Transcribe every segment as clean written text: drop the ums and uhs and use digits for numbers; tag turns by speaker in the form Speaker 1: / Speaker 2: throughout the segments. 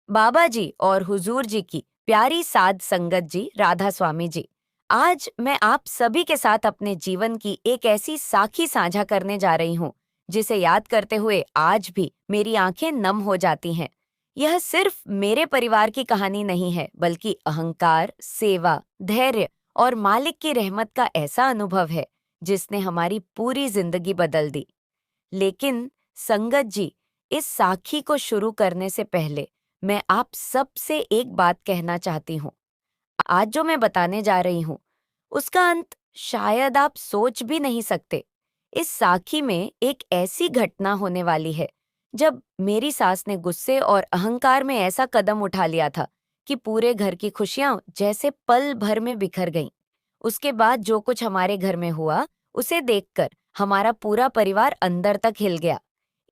Speaker 1: बाबा जी और हुजूर जी की प्यारी साध संगत जी, राधा स्वामी जी, आज मैं आप सभी के साथ अपने जीवन की एक ऐसी साखी साझा करने जा रही हूँ जिसे याद करते हुए आज भी मेरी आंखें नम हो जाती हैं। यह सिर्फ मेरे परिवार की कहानी नहीं है, बल्कि अहंकार, सेवा, धैर्य और मालिक की रहमत का ऐसा अनुभव है जिसने हमारी पूरी जिंदगी बदल दी। लेकिन संगत जी, इस साखी को शुरू करने से पहले मैं आप सबसे एक बात कहना चाहती हूँ। आज जो मैं बताने जा रही हूँ, उसका अंत शायद आप सोच भी नहीं सकते। इस साखी में एक ऐसी घटना होने वाली है जब मेरी सास ने गुस्से और अहंकार में ऐसा कदम उठा लिया था कि पूरे घर की खुशियां जैसे पल भर में बिखर गईं। उसके बाद जो कुछ हमारे घर में हुआ, उसे देखकर हमारा पूरा परिवार अंदर तक हिल गया।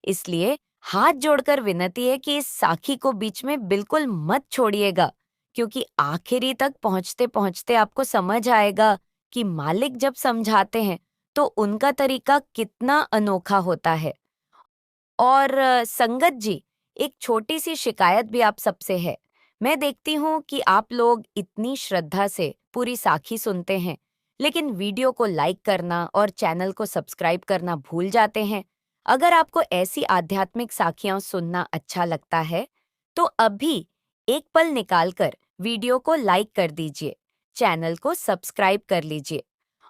Speaker 1: इसलिए हाथ जोड़कर विनती है कि इस साखी को बीच में बिल्कुल मत छोड़िएगा, क्योंकि आखिरी तक पहुंचते पहुंचते आपको समझ आएगा कि मालिक जब समझाते हैं तो उनका तरीका कितना अनोखा होता है। और संगत जी, एक छोटी सी शिकायत भी आप सबसे है। मैं देखती हूँ कि आप लोग इतनी श्रद्धा से पूरी साखी सुनते हैं, लेकिन वीडियो को लाइक करना और चैनल को सब्सक्राइब करना भूल जाते हैं। अगर आपको ऐसी आध्यात्मिक साखियां सुनना अच्छा लगता है, तो अभी एक पल निकालकर वीडियो को लाइक कर दीजिए, चैनल को सब्सक्राइब कर लीजिए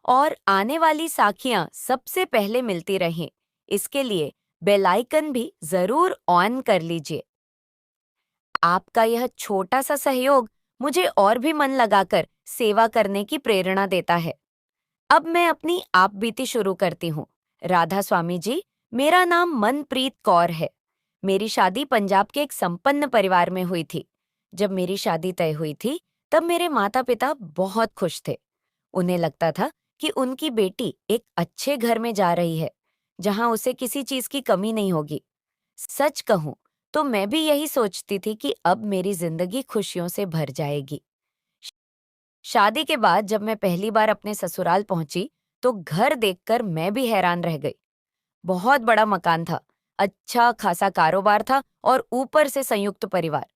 Speaker 1: और आने वाली साखियां सबसे पहले मिलती रहें। इसके लिए बेल आइकन भी जरूर ऑन कर लीजिए। आपका यह छोटा सा सहयोग मुझे और भी मन लगाकर सेवा करने की प्रेरणा देता है। अब मैं अपनी आप बीती शुरू करती हूँ। राधा स्वामी जी, मेरा नाम मनप्रीत कौर है। मेरी शादी पंजाब के एक संपन्न परिवार में हुई थी। जब मेरी शादी तय हुई थी, तब मेरे माता पिता बहुत खुश थे। उन्हें लगता था कि उनकी बेटी एक अच्छे घर में जा रही है, जहां उसे किसी चीज की कमी नहीं होगी। सच कहूं तो मैं भी यही सोचती थी कि अब मेरी जिंदगी खुशियों से भर जाएगी। शादी के बाद जब मैं पहली बार अपने ससुराल पहुंची, तो घर देखकर मैं भी हैरान रह गई। बहुत बड़ा मकान था, अच्छा खासा कारोबार था और ऊपर से संयुक्त परिवार।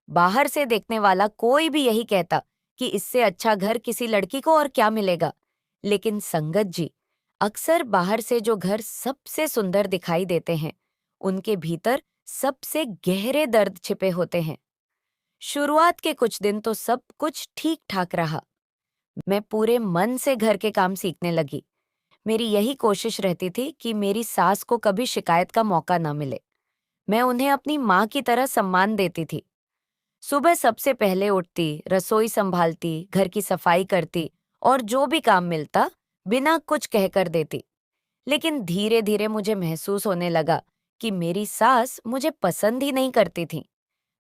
Speaker 1: बाहर से देखने वाला कोई भी यही कहता कि इससे अच्छा घर किसी लड़की को और क्या मिलेगा। लेकिन संगत जी, अक्सर बाहर से जो घर सबसे सुंदर दिखाई देते हैं, उनके भीतर सबसे गहरे दर्द छिपे होते हैं। शुरुआत के कुछ दिन तो सब कुछ ठीक ठाक रहा। मैं पूरे मन से घर के काम सीखने लगी। मेरी यही कोशिश रहती थी कि मेरी सास को कभी शिकायत का मौका न मिले। मैं उन्हें अपनी माँ की तरह सम्मान देती थी। सुबह सबसे पहले उठती, रसोई संभालती, घर की सफाई करती और जो भी काम मिलता, बिना कुछ कहकर देती। लेकिन धीरे धीरे मुझे महसूस होने लगा कि मेरी सास मुझे पसंद ही नहीं करती थी।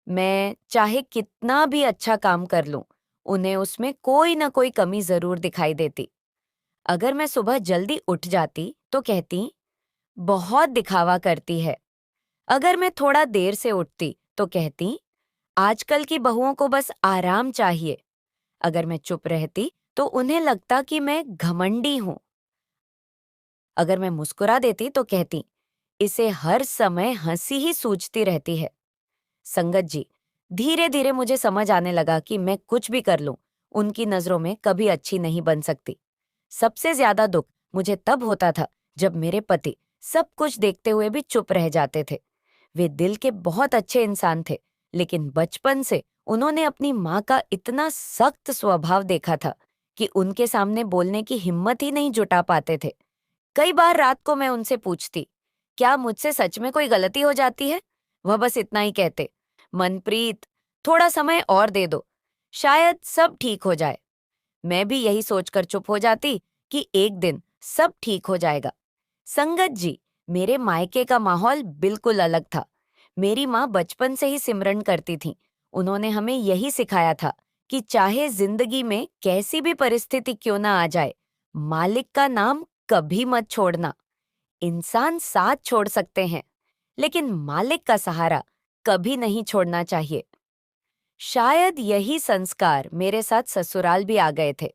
Speaker 1: मैं चाहे कितना भी अच्छा काम कर लूं, उन्हें उसमें कोई न कोई कमी जरूर दिखाई देती। अगर मैं सुबह जल्दी उठ जाती तो कहती, बहुत दिखावा करती है। अगर मैं थोड़ा देर से उठती तो कहती, आजकल की बहुओं को बस आराम चाहिए। अगर मैं चुप रहती तो उन्हें लगता कि मैं घमंडी हूं। अगर मैं मुस्कुरा देती तो कहती, इसे हर समय हंसी ही सूझती रहती है। संगत जी, धीरे धीरे मुझे समझ आने लगा कि मैं कुछ भी कर लूं, उनकी नजरों में कभी अच्छी नहीं बन सकती। सबसे ज्यादा दुख मुझे तब होता था जब मेरे पति सब कुछ देखते हुए भी चुप रह जाते थे। वे दिल के बहुत अच्छे इंसान थे, लेकिन बचपन से उन्होंने अपनी माँ का इतना सख्त स्वभाव देखा था कि उनके सामने बोलने की हिम्मत ही नहीं जुटा पाते थे। कई बार रात को मैं उनसे पूछती, क्या मुझसे सच में कोई गलती हो जाती है? वह बस इतना ही कहते, मनप्रीत, थोड़ा समय और दे दो, शायद सब ठीक हो जाए। मैं भी यही सोचकर चुप हो जाती कि एक दिन सब ठीक हो जाएगा। संगत जी, मेरे मायके का माहौल बिल्कुल अलग था। मेरी माँ बचपन से ही सिमरन करती थीं। उन्होंने हमें यही सिखाया था कि चाहे जिंदगी में कैसी भी परिस्थिति क्यों ना आ जाए, मालिक का नाम कभी मत छोड़ना। इंसान साथ छोड़ सकते हैं, लेकिन मालिक का सहारा कभी नहीं छोड़ना चाहिए। शायद यही संस्कार मेरे साथ ससुराल भी आ गए थे।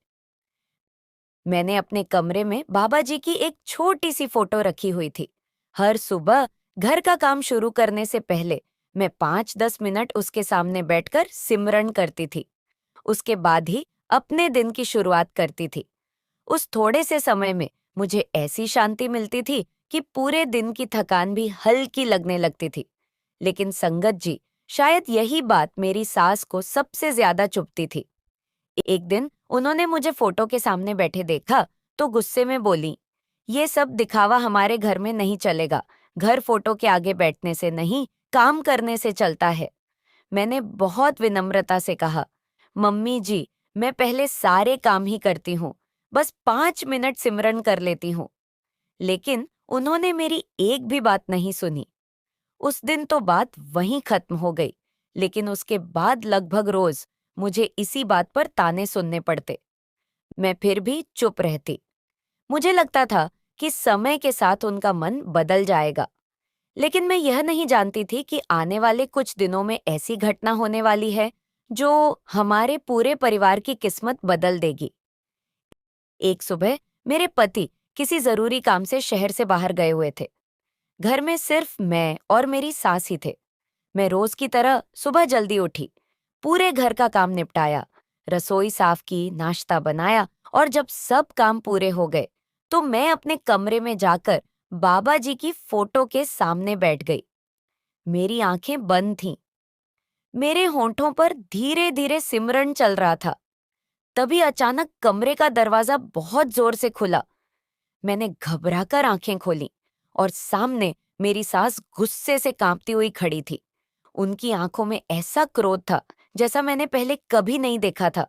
Speaker 1: मैंने अपने कमरे में बाबा जी की एक छोटी सी फोटो रखी हुई थी। हर सुबह घर का काम शुरू करने से पहले मैं 5-10 मिनट उसके सामने बैठकर सिमरन करती थी। उसके बाद ही अपने दिन की शुरुआत करती थी। उस थोड़े से समय में मुझे ऐसी शांति मिलती थी कि पूरे दिन की थकान भी हल्की लगने लगती थी। लेकिन संगत जी, शायद यही बात मेरी सास को सबसे ज्यादा चुभती थी। एक दिन उन्होंने मुझे फोटो के सामने बैठे देखा तो गुस्से में बोली, ये सब दिखावा हमारे घर में नहीं चलेगा। घर फोटो के आगे बैठने से नहीं, काम करने से चलता है। मैंने बहुत विनम्रता से कहा, मम्मी जी, मैं पहले सारे काम ही करती हूँ, बस 5 मिनट सिमरन कर लेती हूँ। लेकिन उन्होंने मेरी एक भी बात नहीं सुनी। उस दिन तो बात वहीं खत्म हो गई, लेकिन उसके बाद लगभग रोज मुझे इसी बात पर ताने सुनने पड़ते। मैं फिर भी चुप रहती। मुझे लगता था कि समय के साथ उनका मन बदल जाएगा। लेकिन मैं यह नहीं जानती थी कि आने वाले कुछ दिनों में ऐसी घटना होने वाली है जो हमारे पूरे परिवार की किस्मत बदल देगी। एक सुबह मेरे पति किसी जरूरी काम से शहर से बाहर गए हुए थे। घर में सिर्फ मैं और मेरी सास ही थे। मैं रोज की तरह सुबह जल्दी उठी, पूरे घर का काम निपटाया, रसोई साफ की, नाश्ता बनाया और जब सब काम पूरे हो गए तो मैं अपने कमरे में जाकर बाबा जी की फोटो के सामने बैठ गई। मेरी आंखें बंद थीं। मेरे होंठों पर धीरे धीरे सिमरन चल रहा था। तभी अचानक कमरे का दरवाजा बहुत जोर से खुला। मैंने घबराकर आंखें खोली और सामने मेरी सास गुस्से से कांपती हुई खड़ी थी। उनकी आंखों में ऐसा क्रोध था जैसा मैंने पहले कभी नहीं देखा था।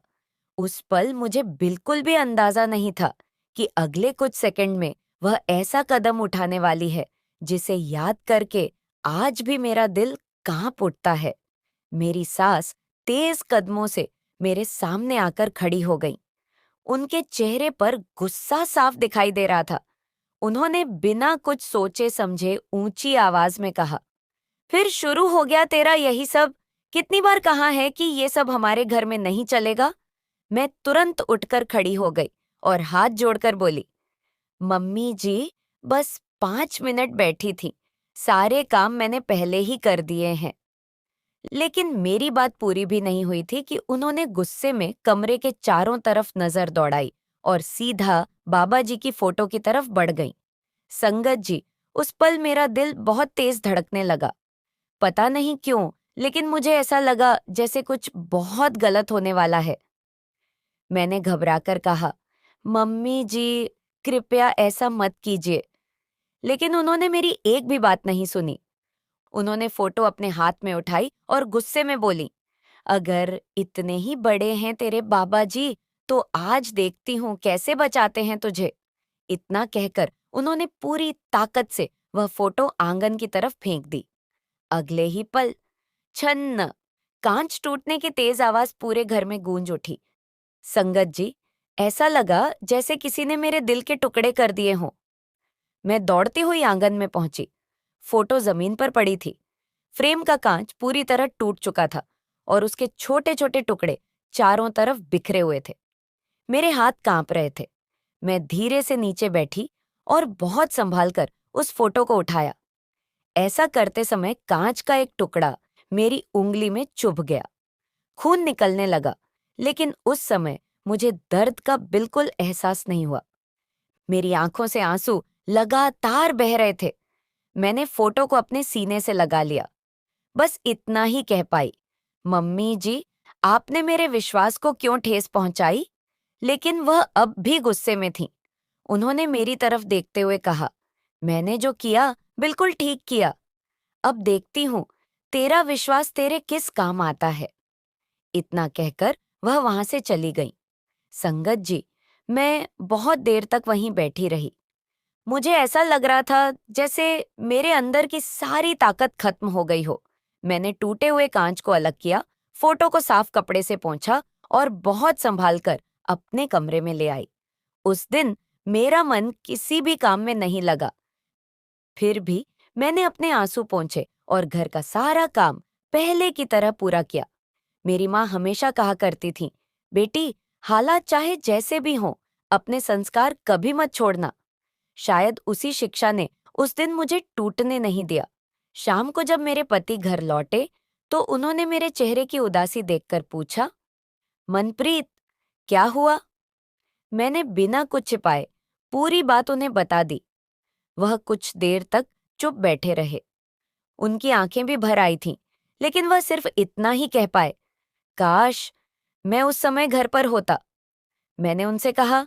Speaker 1: उस पल मुझे बिल्कुल भी अंदाजा नहीं था कि अगले कुछ सेकंड में वह ऐसा कदम उठाने वाली है जिसे याद करके आज भी मेरा दिल कांप उठता है। मेरी सास तेज कदमों से मेरे सामने आकर खड़ी हो गई। उनके चेहरे पर गुस्सा साफ दिखाई दे रहा था। उन्होंने बिना कुछ सोचे समझे ऊंची आवाज में कहा, फिर शुरू हो गया तेरा यही सब। कितनी बार कहा है कि ये सब हमारे घर में नहीं चलेगा। मैं तुरंत उठकर खड़ी हो गई और हाथ जोड़कर बोली, मम्मी जी, बस 5 मिनट बैठी थी, सारे काम मैंने पहले ही कर दिए हैं। लेकिन मेरी बात पूरी भी नहीं हुई थी कि उन्होंने गुस्से में कमरे के चारों तरफ नजर दौड़ाई और सीधा बाबा जी की फोटो की तरफ बढ़ गई। संगत जी, उस पल मेरा दिल बहुत तेज धड़कने लगा। पता नहीं क्यों, लेकिन मुझे ऐसा लगा जैसे कुछ बहुत गलत होने वाला है। मैंने घबराकर कहा, मम्मी जी, कृपया ऐसा मत कीजिए। लेकिन उन्होंने मेरी एक भी बात नहीं सुनी। उन्होंने फोटो अपने हाथ में उठाई और गुस्से में बोली, अगर इतने ही बड़े हैं तेरे बाबा जी, तो आज देखती हूँ कैसे बचाते हैं तुझे। इतना कहकर उन्होंने पूरी ताकत से वह फोटो आंगन की तरफ फेंक दी। अगले ही पल छन्न, कांच टूटने की तेज आवाज पूरे घर में गूंज उठी। संगत जी, ऐसा लगा जैसे किसी ने मेरे दिल के टुकड़े कर दिए हों। मैं दौड़ती हुई आंगन में पहुंची। फोटो जमीन पर पड़ी थी। फ्रेम का कांच पूरी तरह टूट चुका था और उसके छोटे छोटे टुकड़े चारों तरफ बिखरे हुए थे। मेरे हाथ कांप रहे थे। मैं धीरे से नीचे बैठी और बहुत संभाल कर उस फोटो को उठाया। ऐसा करते समय कांच का एक टुकड़ा मेरी उंगली में चुभ गया। खून निकलने लगा, लेकिन उस समय मुझे दर्द का बिल्कुल एहसास नहीं हुआ। मेरी आंखों से आंसू लगातार बह रहे थे। मैंने फोटो को अपने सीने से लगा लिया। बस इतना ही कह पाई, मम्मी जी, आपने मेरे विश्वास को क्यों ठेस पहुंचाई। लेकिन वह अब भी गुस्से में थी। उन्होंने मेरी तरफ देखते हुए कहा, मैंने जो किया बिल्कुल ठीक किया। अब देखती हूँ तेरा विश्वास तेरे किस काम आता है। इतना कहकर वह वहां से चली गई। संगत जी, मैं बहुत देर तक वहीं बैठी रही। मुझे ऐसा लग रहा था जैसे मेरे अंदर की सारी ताकत खत्म हो गई हो। मैंने टूटे हुए कांच को अलग किया, फोटो को साफ कपड़े से पोंछा और बहुत संभाल कर अपने कमरे में ले आई। उस दिन मेरा मन किसी भी काम में नहीं लगा। फिर भी मैंने अपने आंसू पोंछे और घर का सारा काम पहले की तरह पूरा किया। मेरी माँ हमेशा कहा करती थी, बेटी, हालात चाहे जैसे भी हों, अपने संस्कार कभी मत छोड़ना। शायद उसी शिक्षा ने उस दिन मुझे टूटने नहीं दिया। शाम को जब मेरे पति घर लौटे तो उन्होंने मेरे चेहरे की उदासी देखकर पूछा, मनप्रीत, क्या हुआ? मैंने बिना कुछ छिपाए पूरी बात उन्हें बता दी। वह कुछ देर तक चुप बैठे रहे। उनकी आंखें भी भर आई थीं, लेकिन वह सिर्फ इतना ही कह पाए, काश मैं उस समय घर पर होता। मैंने उनसे कहा,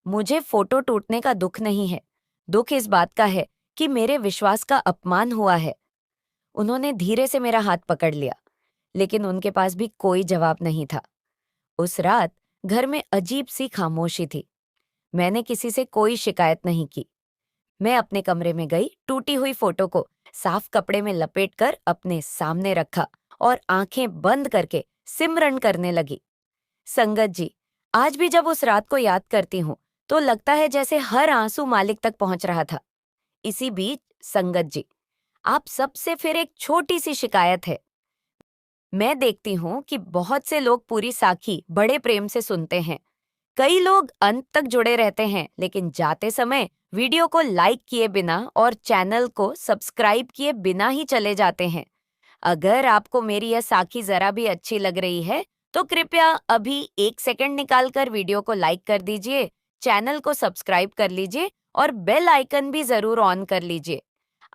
Speaker 1: मुझे फोटो टूटने का दुख नहीं है, दुख इस बात का है कि मेरे विश्वास का अपमान हुआ है। उन्होंने धीरे से मेरा हाथ पकड़ लिया, लेकिन उनके पास भी कोई जवाब नहीं था। उस रात घर में अजीब सी खामोशी थी। मैंने किसी से कोई शिकायत नहीं की। मैं अपने कमरे में गई, टूटी हुई फोटो को साफ कपड़े में लपेटकर अपने सामने रखा और आंखें बंद करके सिमरन करने लगी। संगत जी, आज भी जब उस रात को याद करती हूँ तो लगता है जैसे हर आंसू मालिक तक पहुंच रहा था। इसी बीच संगत जी, आप सबसे फिर एक छोटी सी शिकायत है। मैं देखती हूँ कि बहुत से लोग पूरी साखी बड़े प्रेम से सुनते हैं। कई लोग अंत तक जुड़े रहते हैं, लेकिन जाते समय वीडियो को लाइक किए बिना और चैनल को सब्सक्राइब किए बिना ही चले जाते हैं। अगर आपको मेरी यह साखी जरा भी अच्छी लग रही है तो कृपया अभी 1 सेकंड निकालकर वीडियो को लाइक कर दीजिए, चैनल को सब्सक्राइब कर लीजिए और बेल आइकन भी जरूर ऑन कर लीजिए।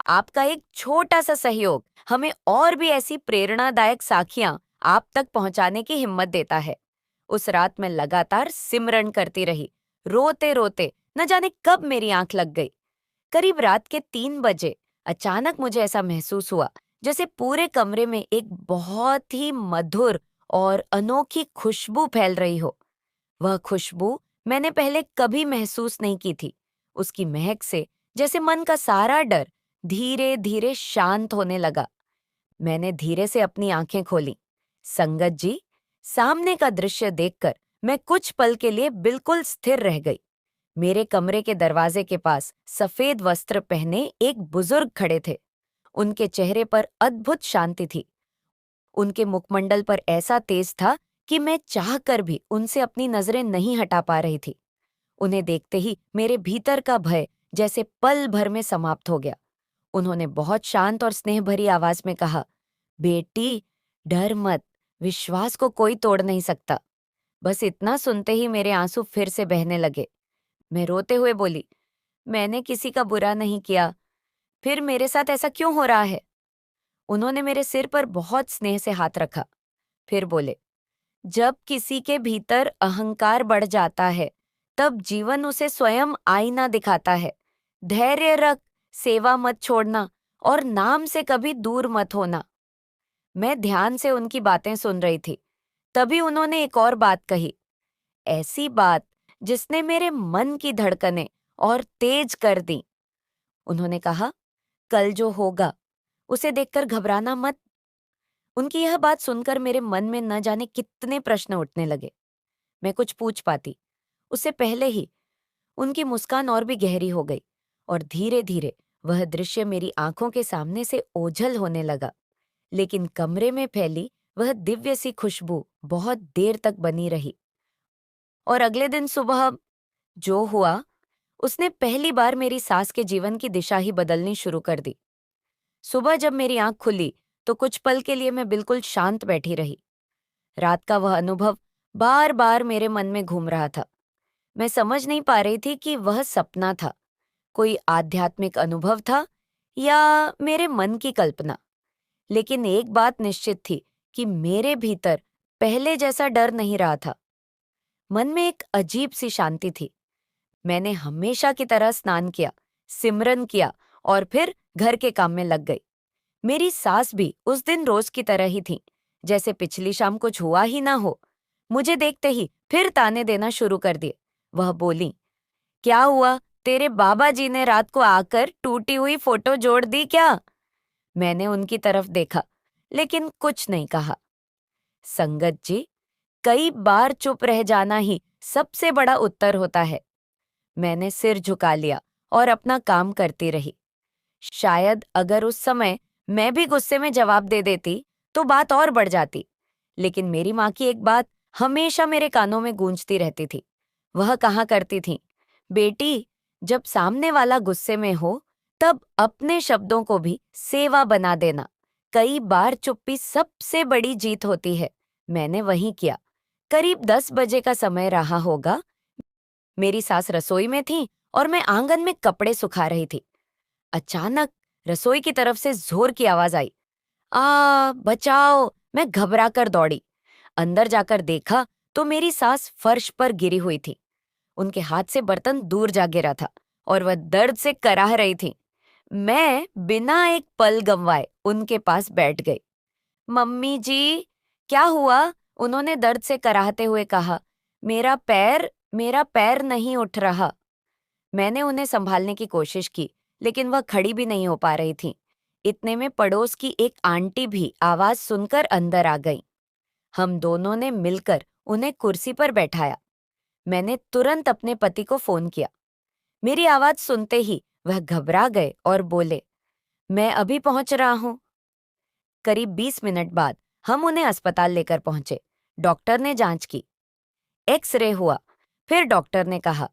Speaker 1: आपका एक छोटा सा सहयोग हमें और भी ऐसी प्रेरणादायक साखियां आप तक पहुंचाने की हिम्मत देता है। उस रात मैं लगातार सिमरन करती रही, रोते रोते न जाने कब मेरी आंख लग गई। करीब रात के 3 बजे अचानक मुझे ऐसा महसूस हुआ जैसे पूरे कमरे में एक बहुत ही मधुर और अनोखी खुशबू फैल रही हो। वह खुशबू मैंने पहले कभी महसूस नहीं की थी। उसकी महक से जैसे मन का सारा डर धीरे धीरे शांत होने लगा। मैंने धीरे से अपनी आंखें खोली। संगत जी, सामने का दृश्य देखकर मैं कुछ पल के लिए बिल्कुल स्थिर रह गई। मेरे कमरे के दरवाजे के पास सफेद वस्त्र पहने एक बुजुर्ग खड़े थे। उनके चेहरे पर अद्भुत शांति थी। उनके मुखमंडल पर ऐसा तेज था कि मैं चाहकर भी उनसे अपनी नजरें नहीं हटा पा रही थी। उन्हें देखते ही मेरे भीतर का भय जैसे पल भर में समाप्त हो गया। उन्होंने बहुत शांत और स्नेह भरी आवाज में कहा, बेटी, डर मत, विश्वास को कोई तोड़ नहीं सकता। बस इतना सुनते ही मेरे आंसू फिर से बहने लगे। मैं रोते हुए बोली, मैंने किसी का बुरा नहीं किया, फिर मेरे साथ ऐसा क्यों हो रहा है? उन्होंने मेरे सिर पर बहुत स्नेह से हाथ रखा। फिर बोले, जब किसी के भीतर अहंकार बढ़ जाता है, तब जीवन उसे स्वयं आईना दिखाता है। धैर्य रख, सेवा मत छोड़ना और नाम से कभी दूर मत होना। मैं ध्यान से उनकी बातें सुन रही थी। तभी उन्होंने एक और बात कही, ऐसी बात जिसने मेरे मन की धड़कनें और तेज कर दी। उन्होंने कहा, कल जो होगा उसे देखकर घबराना मत। उनकी यह बात सुनकर मेरे मन में न जाने कितने प्रश्न उठने लगे। मैं कुछ पूछ पाती उससे पहले ही उनकी मुस्कान और भी गहरी हो गई और धीरे धीरे वह दृश्य मेरी आंखों के सामने से ओझल होने लगा। लेकिन कमरे में फैली वह दिव्य सी खुशबू बहुत देर तक बनी रही। और अगले दिन सुबह जो हुआ उसने पहली बार मेरी सास के जीवन की दिशा ही बदलनी शुरू कर दी। सुबह जब मेरी आंख खुली तो कुछ पल के लिए मैं बिल्कुल शांत बैठी रही। रात का वह अनुभव बार बार मेरे मन में घूम रहा था। मैं समझ नहीं पा रही थी कि वह सपना था, कोई आध्यात्मिक अनुभव था या मेरे मन की कल्पना। लेकिन एक बात निश्चित थी कि मेरे भीतर पहले जैसा डर नहीं रहा था। मन में एक अजीब सी शांति थी। मैंने हमेशा की तरह स्नान किया, सिमरन किया और फिर घर के काम में लग गई। मेरी सास भी उस दिन रोज की तरह ही थी, जैसे पिछली शाम कुछ हुआ ही ना हो। मुझे देखते ही फिर ताने देना शुरू कर दिए। वह बोली, क्या हुआ, तेरे बाबा जी ने रात को आकर टूटी हुई फोटो जोड़ दी क्या? मैंने उनकी तरफ देखा, लेकिन कुछ नहीं कहा। संगत जी, कई बार चुप रह जाना ही सबसे बड़ा उत्तर होता है। मैंने सिर झुका लिया और अपना काम करती रही। शायद अगर उस समय मैं भी गुस्से में जवाब दे देती तो बात और बढ़ जाती। लेकिन मेरी माँ की एक बात हमेशा मेरे कानों में गूंजती रहती थी। वह कहा करती थी, बेटी, जब सामने वाला गुस्से में हो तब अपने शब्दों को भी सेवा बना देना। कई बार चुप्पी सबसे बड़ी जीत होती है। मैंने वही किया। करीब 10 बजे का समय रहा होगा। मेरी सास रसोई में थी और मैं आंगन में कपड़े सुखा रही थी। अचानक रसोई की तरफ से जोर की आवाज आई। बचाओ! मैं घबरा कर दौड़ी। अंदर जाकर देखा तो मेरी सास फर्श पर गिरी हुई थी। उनके हाथ से बर्तन दूर जा गिरा था और वह दर्द से कराह रही थी। मैं बिना एक पल गंवाए उनके पास बैठ गई। मम्मी जी, क्या हुआ? उन्होंने दर्द से कराहते हुए कहा। मेरा पैर नहीं उठ रहा। मैंने उन्हें संभालने की कोशिश की, लेकिन वह खड़ी भी नहीं हो पा रही थी। इतने में पड़ोस की एक आंटी भी आवाज सुनकर अंदर आ गई। हम दोनों ने मिलकर उन्हें कुर्सी पर बैठाया। मैंने तुरंत अपने पति को फोन किया। मेरी आवाज सुनते ही वह घबरा गए और बोले, मैं अभी पहुंच रहा हूं। करीब 20 मिनट बाद हम उन्हें अस्पताल लेकर पहुंचे। डॉक्टर ने जांच की, एक्स-रे हुआ। फिर डॉक्टर ने कहा,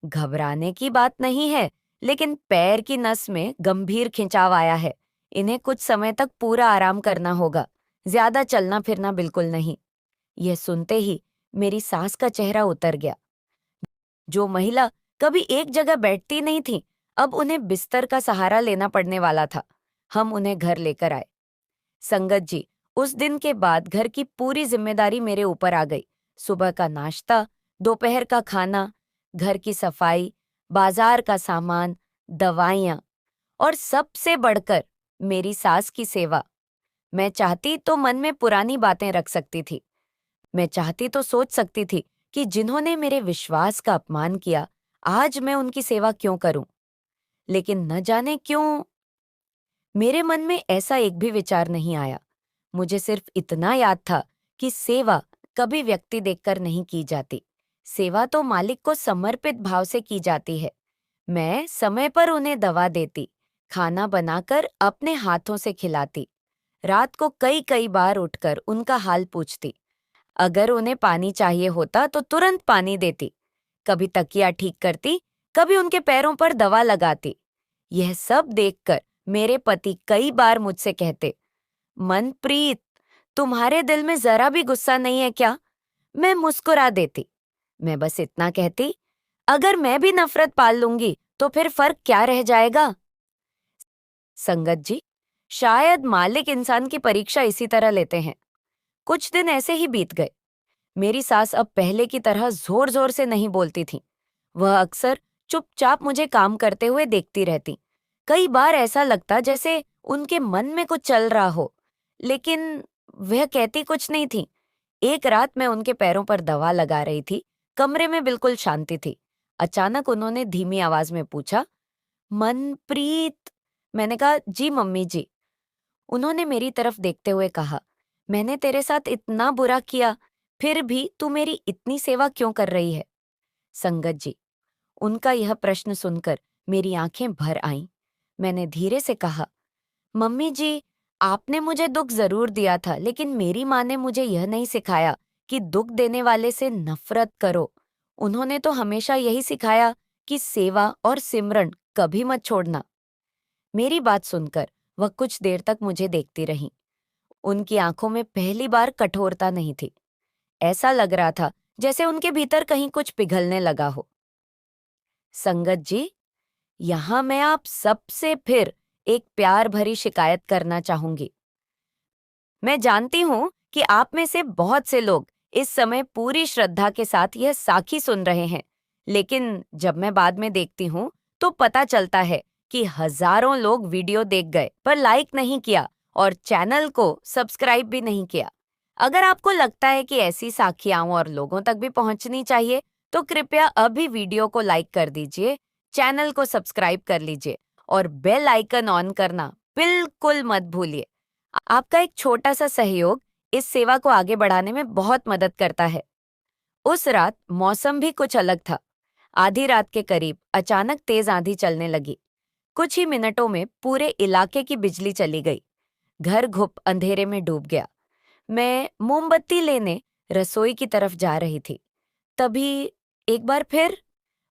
Speaker 1: घबराने की बात नहीं है, लेकिन पैर की नस में गंभीर खिंचाव आया है। इन्हें कुछ समय तक पूरा आराम करना होगा। ज्यादा चलना फिरना बिल्कुल नहीं। यह सुनते ही मेरी सास का चेहरा उतर गया। जो महिला कभी एक जगह बैठती नहीं थी, अब उन्हें बिस्तर का सहारा लेना पड़ने वाला था। हम उन्हें घर लेकर आए। संगत जी, उस दिन के बाद घर की पूरी जिम्मेदारी मेरे ऊपर आ गई। सुबह का नाश्ता, दोपहर का खाना, घर की सफाई, बाजार का सामान, दवाइयाँ और सबसे बढ़कर मेरी सास की सेवा। मैं चाहती तो मन में पुरानी बातें रख सकती थी। मैं चाहती तो सोच सकती थी कि जिन्होंने मेरे विश्वास का अपमान किया, आज मैं उनकी सेवा क्यों करूं। लेकिन न जाने क्यों मेरे मन में ऐसा एक भी विचार नहीं आया। मुझे सिर्फ इतना याद था कि सेवा कभी व्यक्ति देखकर नहीं की जाती। सेवा तो मालिक को समर्पित भाव से की जाती है। मैं समय पर उन्हें दवा देती, खाना बनाकर अपने हाथों से खिलाती, रात को कई कई बार उठकर उनका हाल पूछती। अगर उन्हें पानी चाहिए होता तो तुरंत पानी देती। कभी तकिया ठीक करती, कभी उनके पैरों पर दवा लगाती। यह सब देखकर मेरे पति कई बार मुझसे कहते, मनप्रीत, तुम्हारे दिल में जरा भी गुस्सा नहीं है क्या? मैं मुस्कुरा देती। मैं बस इतना कहती, अगर मैं भी नफरत पाल लूंगी तो फिर फर्क क्या रह जाएगा? संगत जी, शायद मालिक इंसान की परीक्षा इसी तरह लेते हैं। कुछ दिन ऐसे ही बीत गए। मेरी सास अब पहले की तरह जोर जोर से नहीं बोलती थी। वह अक्सर चुपचाप मुझे काम करते हुए देखती रहती। कई बार ऐसा लगता जैसे उनके मन में कुछ चल रहा हो, लेकिन वह कहती कुछ नहीं थी। एक रात मैं उनके पैरों पर दवा लगा रही थी। कमरे में बिल्कुल शांति थी। अचानक उन्होंने धीमी आवाज में पूछा, मनप्रीत। मैंने कहा, जी मम्मी जी। उन्होंने मेरी तरफ देखते हुए कहा, मैंने तेरे साथ इतना बुरा किया, फिर भी तू मेरी इतनी सेवा क्यों कर रही है? संगत जी, उनका यह प्रश्न सुनकर मेरी आंखें भर आईं। मैंने धीरे से कहा, मम्मी जी, आपने मुझे दुख जरूर दिया था, लेकिन मेरी माँ ने मुझे यह नहीं सिखाया कि दुख देने वाले से नफरत करो। उन्होंने तो हमेशा यही सिखाया कि सेवा और सिमरन कभी मत छोड़ना। मेरी बात सुनकर वह कुछ देर तक मुझे देखती रही। उनकी आंखों में पहली बार कठोरता नहीं थी। ऐसा लग रहा था जैसे उनके भीतर कहीं कुछ पिघलने लगा हो। संगत जी, यहां मैं आप सबसे फिर एक प्यार भरी शिकायत करना चाहूंगी। मैं जानती हूं कि आप में से बहुत से लोग इस समय पूरी श्रद्धा के साथ यह साखी सुन रहे हैं, लेकिन जब मैं बाद में देखती हूं तो पता चलता है कि हजारों लोग वीडियो देख गए पर लाइक नहीं किया और चैनल को सब्सक्राइब भी नहीं किया। अगर आपको लगता है कि ऐसी साखियां और लोगों तक भी पहुंचनी चाहिए, तो कृपया अभी वीडियो को लाइक कर दीजिए, चैनल को सब्सक्राइब कर लीजिए और बेल आइकन ऑन करना बिल्कुल मत भूलिए। आपका एक छोटा सा सहयोग इस सेवा को आगे बढ़ाने में बहुत मदद करता है। उस रात मौसम भी कुछ अलग था। आधी रात के करीब अचानक तेज आंधी चलने लगी। कुछ ही मिनटों में पूरे इलाके की बिजली चली गई। घर घुप अंधेरे में डूब गया। मैं मोमबत्ती लेने रसोई की तरफ जा रही थी। तभी एक बार फिर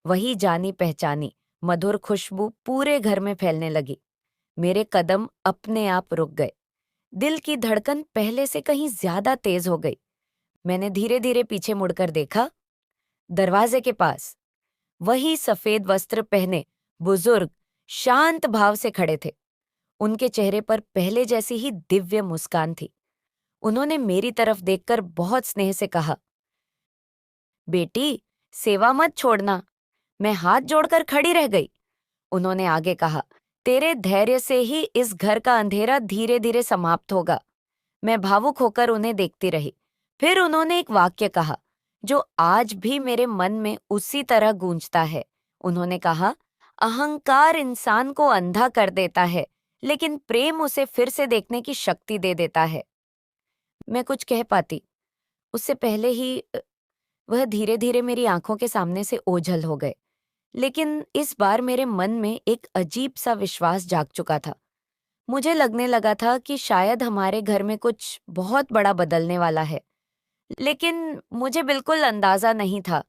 Speaker 1: वही जानी पहचानी मधुर खुशबू पूरे घर में फैलने लगी। मेरे कदम अपने आप रुक गए। दिल की धड़कन पहले से कहीं ज्यादा तेज हो गई। मैंने धीरे धीरे पीछे मुड़कर देखा। दरवाजे के पास वही सफेद वस्त्र पहने बुजुर्ग शांत भाव से खड़े थे। उनके चेहरे पर पहले जैसी ही दिव्य मुस्कान थी। उन्होंने मेरी तरफ देखकर बहुत स्नेह से कहा, बेटी, सेवा मत छोड़ना। मैं हाथ जोड़कर खड़ी रह गई। उन्होंने आगे कहा, तेरे धैर्य से ही इस घर का अंधेरा धीरे धीरे समाप्त होगा। मैं भावुक होकर उन्हें देखती रही। फिर उन्होंने एक वाक्य कहा जो आज भी मेरे मन में उसी तरह गूंजता है। उन्होंने कहा, अहंकार इंसान को अंधा कर देता है, लेकिन प्रेम उसे फिर से देखने की शक्ति दे देता है। मैं कुछ कह पाती, उससे पहले ही वह धीरे धीरे मेरी आंखों के सामने से ओझल हो गए। लेकिन इस बार मेरे मन में एक अजीब सा विश्वास जाग चुका था। मुझे लगने लगा था कि शायद हमारे घर में कुछ बहुत बड़ा बदलने वाला है। लेकिन मुझे बिल्कुल अंदाजा नहीं था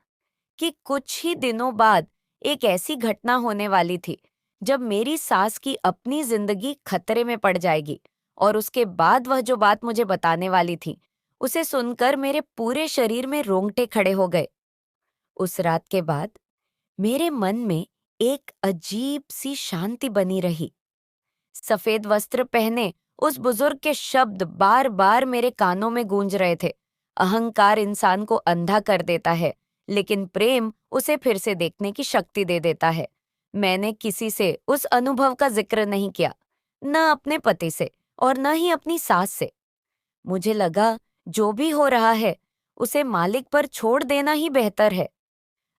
Speaker 1: कि कुछ ही दिनों बाद एक ऐसी घटना होने वाली थी जब मेरी सास की अपनी जिंदगी खतरे में पड़ जाएगी। और उसके बाद वह जो बात मुझे बताने वाली थी, उसे सुनकर मेरे पूरे शरीर में रोंगटे खड़े हो गए। उस रात के बाद मेरे मन में एक अजीब सी शांति बनी रही। सफेद वस्त्र पहने उस बुजुर्ग के शब्द बार बार मेरे कानों में गूंज रहे थे। अहंकार इंसान को अंधा कर देता है, लेकिन प्रेम उसे फिर से देखने की शक्ति दे देता है। मैंने किसी से उस अनुभव का जिक्र नहीं किया, न अपने पति से और न ही अपनी सास से। मुझे लगा जो भी हो रहा है उसे मालिक पर छोड़ देना ही बेहतर है।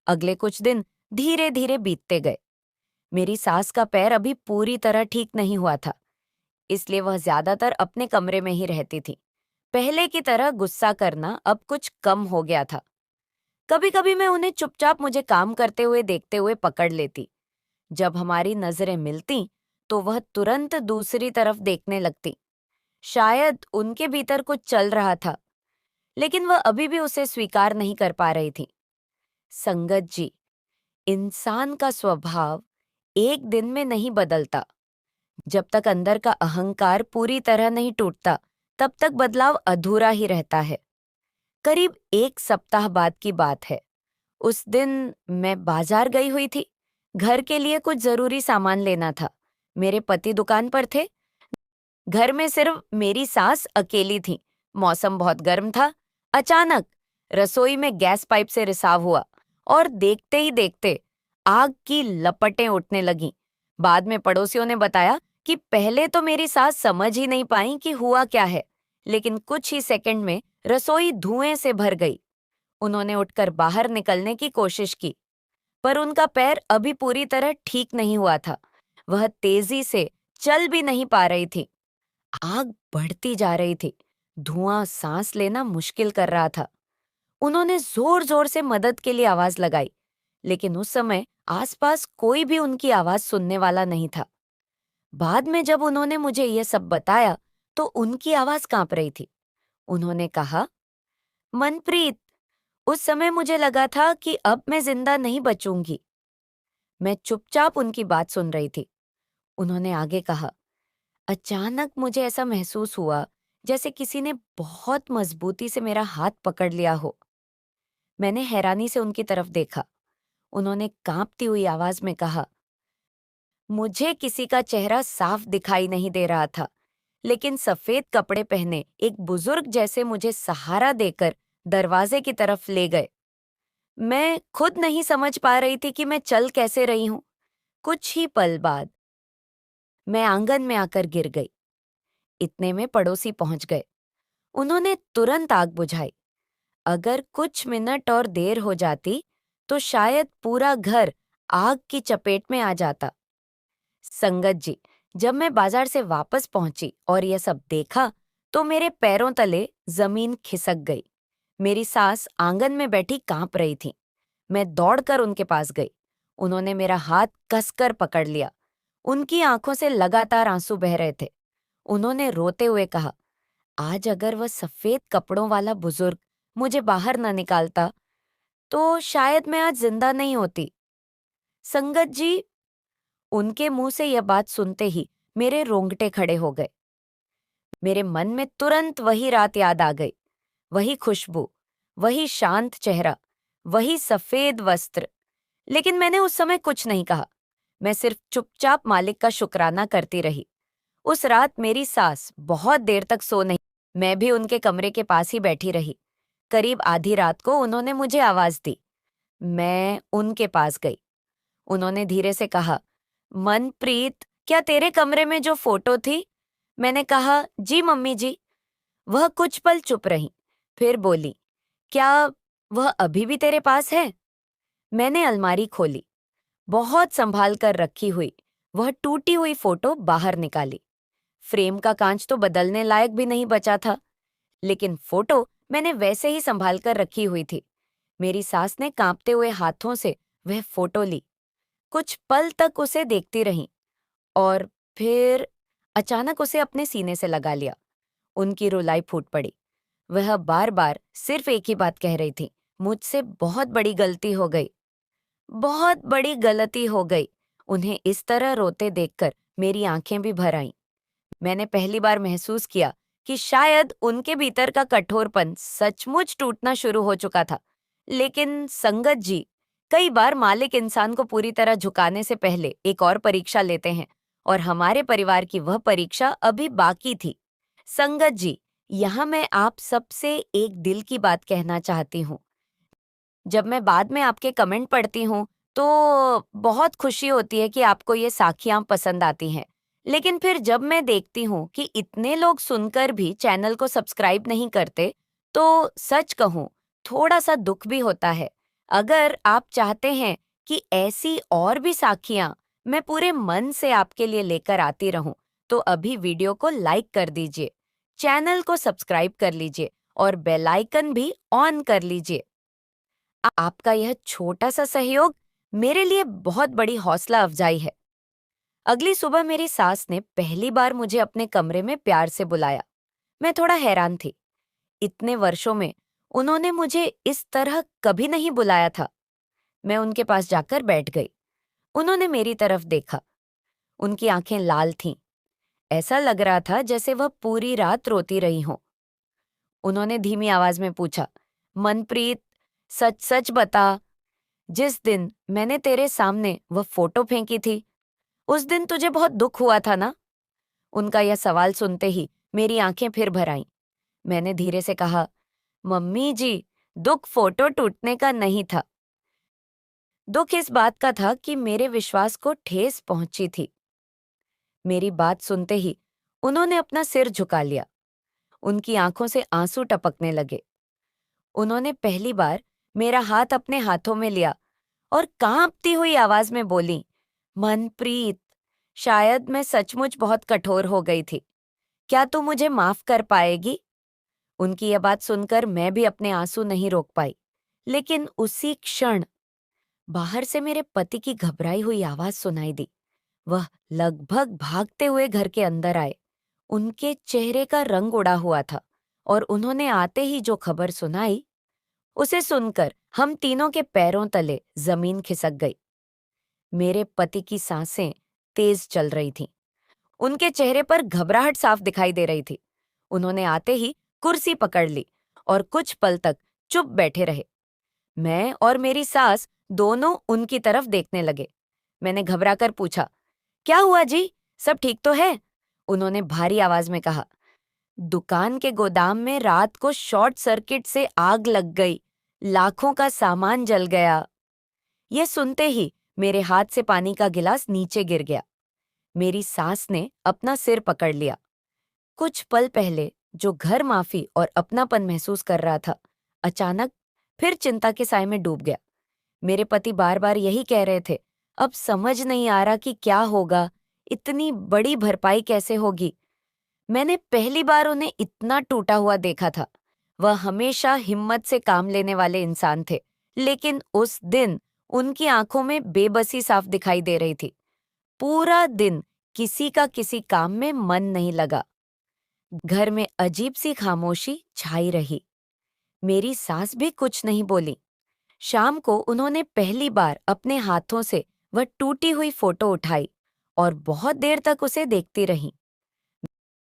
Speaker 1: अगले कुछ दिन धीरे धीरे बीतते गए। मेरी सास का पैर अभी पूरी तरह ठीक नहीं हुआ था, इसलिए वह ज्यादातर अपने कमरे में ही रहती थी। पहले की तरह गुस्सा करना अब कुछ कम हो गया था। कभी कभी मैं उन्हें चुपचाप मुझे काम करते हुए देखते हुए पकड़ लेती। जब हमारी नजरें मिलती तो वह तुरंत दूसरी तरफ देखने लगती। शायद उनके भीतर कुछ चल रहा था, लेकिन वह अभी भी उसे स्वीकार नहीं कर पा रही थी। संगत जी, इंसान का स्वभाव एक दिन में नहीं बदलता। जब तक अंदर का अहंकार पूरी तरह नहीं टूटता, तब तक बदलाव अधूरा ही रहता है। करीब एक सप्ताह बाद की बात है। उस दिन मैं बाजार गई हुई थी। घर के लिए कुछ जरूरी सामान लेना था। मेरे पति दुकान पर थे। घर में सिर्फ मेरी सास अकेली थी। मौसम बहुत गर्म था। अचानक रसोई में गैस पाइप से रिसाव हुआ और देखते ही देखते आग की लपटें उठने लगीं। बाद में पड़ोसियों ने बताया कि पहले तो मेरी सास समझ ही नहीं पाई कि हुआ क्या है, लेकिन कुछ ही सेकंड में रसोई धुएं से भर गई। उन्होंने उठकर बाहर निकलने की कोशिश की, पर उनका पैर अभी पूरी तरह ठीक नहीं हुआ था। वह तेजी से चल भी नहीं पा रही थी। आग बढ़ती जा रही थी। धुआं सांस लेना मुश्किल कर रहा था। उन्होंने जोर जोर से मदद के लिए आवाज लगाई, लेकिन उस समय आसपास कोई भी उनकी आवाज सुनने वाला नहीं था। बाद में जब उन्होंने मुझे यह सब बताया तो उनकी आवाज कांप रही थी। उन्होंने कहा, मनप्रीत, उस समय मुझे लगा था कि अब मैं जिंदा नहीं बचूंगी। मैं चुपचाप उनकी बात सुन रही थी। उन्होंने आगे कहा, अचानक मुझे ऐसा महसूस हुआ जैसे किसी ने बहुत मजबूती से मेरा हाथ पकड़ लिया हो। मैंने हैरानी से उनकी तरफ देखा। उन्होंने कांपती हुई आवाज में कहा, मुझे किसी का चेहरा साफ दिखाई नहीं दे रहा था, लेकिन सफेद कपड़े पहने एक बुजुर्ग जैसे मुझे सहारा देकर दरवाजे की तरफ ले गए। मैं खुद नहीं समझ पा रही थी कि मैं चल कैसे रही हूं। कुछ ही पल बाद मैं आंगन में आकर गिर गई। इतने में पड़ोसी पहुंच गए। उन्होंने तुरंत आग बुझाई। अगर कुछ मिनट और देर हो जाती तो शायद पूरा घर आग की चपेट में आ जाता। संगत जी, जब मैं बाजार से वापस पहुंची और यह सब देखा तो मेरे पैरों तले जमीन खिसक गई। मेरी सास आंगन में बैठी कांप रही थी। मैं दौड़कर उनके पास गई। उन्होंने मेरा हाथ कसकर पकड़ लिया। उनकी आंखों से लगातार आंसू बह रहे थे। उन्होंने रोते हुए कहा, आज अगर वह सफेद कपड़ों वाला बुजुर्ग मुझे बाहर न निकालता तो शायद मैं आज जिंदा नहीं होती। संगत जी, उनके मुंह से यह बात सुनते ही मेरे रोंगटे खड़े हो गए। मेरे मन में तुरंत वही रात याद आ गई, वही खुशबू, वही शांत चेहरा, वही सफेद वस्त्र। लेकिन मैंने उस समय कुछ नहीं कहा। मैं सिर्फ चुपचाप मालिक का शुक्राना करती रही। उस रात मेरी सास बहुत देर तक सो नहीं। मैं भी उनके कमरे के पास ही बैठी रही। करीब आधी रात को उन्होंने मुझे आवाज दी। मैं उनके पास गई। उन्होंने धीरे से कहा, मनप्रीत, क्या तेरे कमरे में जो फोटो थी? मैंने कहा, जी मम्मी जी। वह कुछ पल चुप रही, फिर बोली, क्या वह अभी भी तेरे पास है? मैंने अलमारी खोली। बहुत संभाल कर रखी हुई वह टूटी हुई फोटो बाहर निकाली। फ्रेम का कांच तो बदलने लायक भी नहीं बचा था, लेकिन फोटो मैंने वैसे ही संभाल कर रखी हुई थी। मेरी सास ने कांपते हुए हाथों से वह फोटो ली, कुछ पल तक उसे देखती रही और फिर अचानक उसे अपने सीने से लगा लिया। उनकी रुलाई फूट पड़ी। वह बार बार सिर्फ एक ही बात कह रही थी, मुझसे बहुत बड़ी गलती हो गई, बहुत बड़ी गलती हो गई। उन्हें इस तरह रोते देखकर मेरी आंखें भी भर आईं। मैंने पहली बार महसूस किया कि शायद उनके भीतर का कठोरपन सचमुच टूटना शुरू हो चुका था। लेकिन संगत जी, कई बार मालिक इंसान को पूरी तरह झुकाने से पहले एक और परीक्षा लेते हैं, और हमारे परिवार की वह परीक्षा अभी बाकी थी। संगत जी, यहाँ मैं आप सबसे एक दिल की बात कहना चाहती हूँ। जब मैं बाद में आपके कमेंट पढ़ती हूँ, तो बहुत खुशी होती है कि आपको ये साखियाँ पसंद आती हैं। लेकिन फिर जब मैं देखती हूँ कि इतने लोग सुनकर भी चैनल को सब्सक्राइब नहीं करते, तो सच कहूँ, थोड़ा-सा दुख भी होता है। अगर आप चाहते हैं कि ऐसी और भी साखियाँ मैं पूरे मन से आपके लिए लेकर आती रहूँ, तो अभी वीडियो को लाइक कर दीजिए, चैनल को सब्सक्राइब कर लीजिए और बेल आइकन भी ऑन कर लीजिए। आपका यह छोटा सा सहयोग मेरे लिए बहुत बड़ी हौसला अफजाई है। अगली सुबह मेरी सास ने पहली बार मुझे अपने कमरे में प्यार से बुलाया। मैं थोड़ा हैरान थी। इतने वर्षों में उन्होंने मुझे इस तरह कभी नहीं बुलाया था। मैं उनके पास जाकर बैठ गई। उन्होंने मेरी तरफ देखा। उनकी आंखें लाल थीं। ऐसा लग रहा था जैसे वह पूरी रात रोती रही हों। उन्होंने धीमी आवाज में पूछा, मनप्रीत, सच सच बता, जिस दिन मैंने तेरे सामने वह फोटो फेंकी थी, उस दिन तुझे बहुत दुख हुआ था ना? उनका यह सवाल सुनते ही मेरी आंखें फिर भर आईं। मैंने धीरे से कहा, मम्मी जी, दुख फोटो टूटने का नहीं था। दुख इस बात का था कि मेरे विश्वास को ठेस पहुंची थी। मेरी बात सुनते ही उन्होंने अपना सिर झुका लिया। उनकी आंखों से आंसू टपकने लगे। उन्होंने पहली बार मेरा हाथ अपने हाथों में लिया और कांपती हुई आवाज में बोली, मनप्रीत, शायद मैं सचमुच बहुत कठोर हो गई थी। क्या तू मुझे माफ कर पाएगी? उनकी यह बात सुनकर मैं भी अपने आंसू नहीं रोक पाई। लेकिन उसी क्षण बाहर से मेरे पति की घबराई हुई आवाज सुनाई दी। वह लगभग भागते हुए घर के अंदर आए। उनके चेहरे का रंग उड़ा हुआ था और उन्होंने आते ही जो खबर सुनाई, उसे सुनकर हम तीनों के पैरों तले जमीन खिसक गई। मेरे पति की सांसें तेज चल रही थीं। उनके चेहरे पर घबराहट साफ दिखाई दे रही थी। उन्होंने आते ही कुर्सी पकड़ ली और कुछ पल तक चुप बैठे रहे। मैं और मेरी सास दोनों उनकी तरफ देखने लगे। मैंने घबराकर पूछा, क्या हुआ जी? सब ठीक तो है? उन्होंने भारी आवाज में कहा, दुकान के गोदाम में रात को शॉर्ट सर्किट से आग लग गई। लाखों का सामान जल गया। यह सुनते ही मेरे हाथ से पानी का गिलास नीचे गिर गया। मेरी सास ने अपना सिर पकड़ लिया। कुछ पल पहले जो घर माफी और अपनापन महसूस कर रहा था, अचानक फिर चिंता के साए में डूब गया। मेरे पति बार बार यही कह रहे थे, अब समझ नहीं आ रहा कि क्या होगा, इतनी बड़ी भरपाई कैसे होगी। मैंने पहली बार उन्हें इतना टूटा हुआ देखा था। वह हमेशा हिम्मत से काम लेने वाले इंसान थे, लेकिन उस दिन उनकी आंखों में बेबसी साफ दिखाई दे रही थी। पूरा दिन किसी का किसी काम में मन नहीं लगा। घर में अजीब सी खामोशी छाई रही। मेरी सास भी कुछ नहीं बोली। शाम को उन्होंने पहली बार अपने हाथों से वह टूटी हुई फोटो उठाई और बहुत देर तक उसे देखती रही।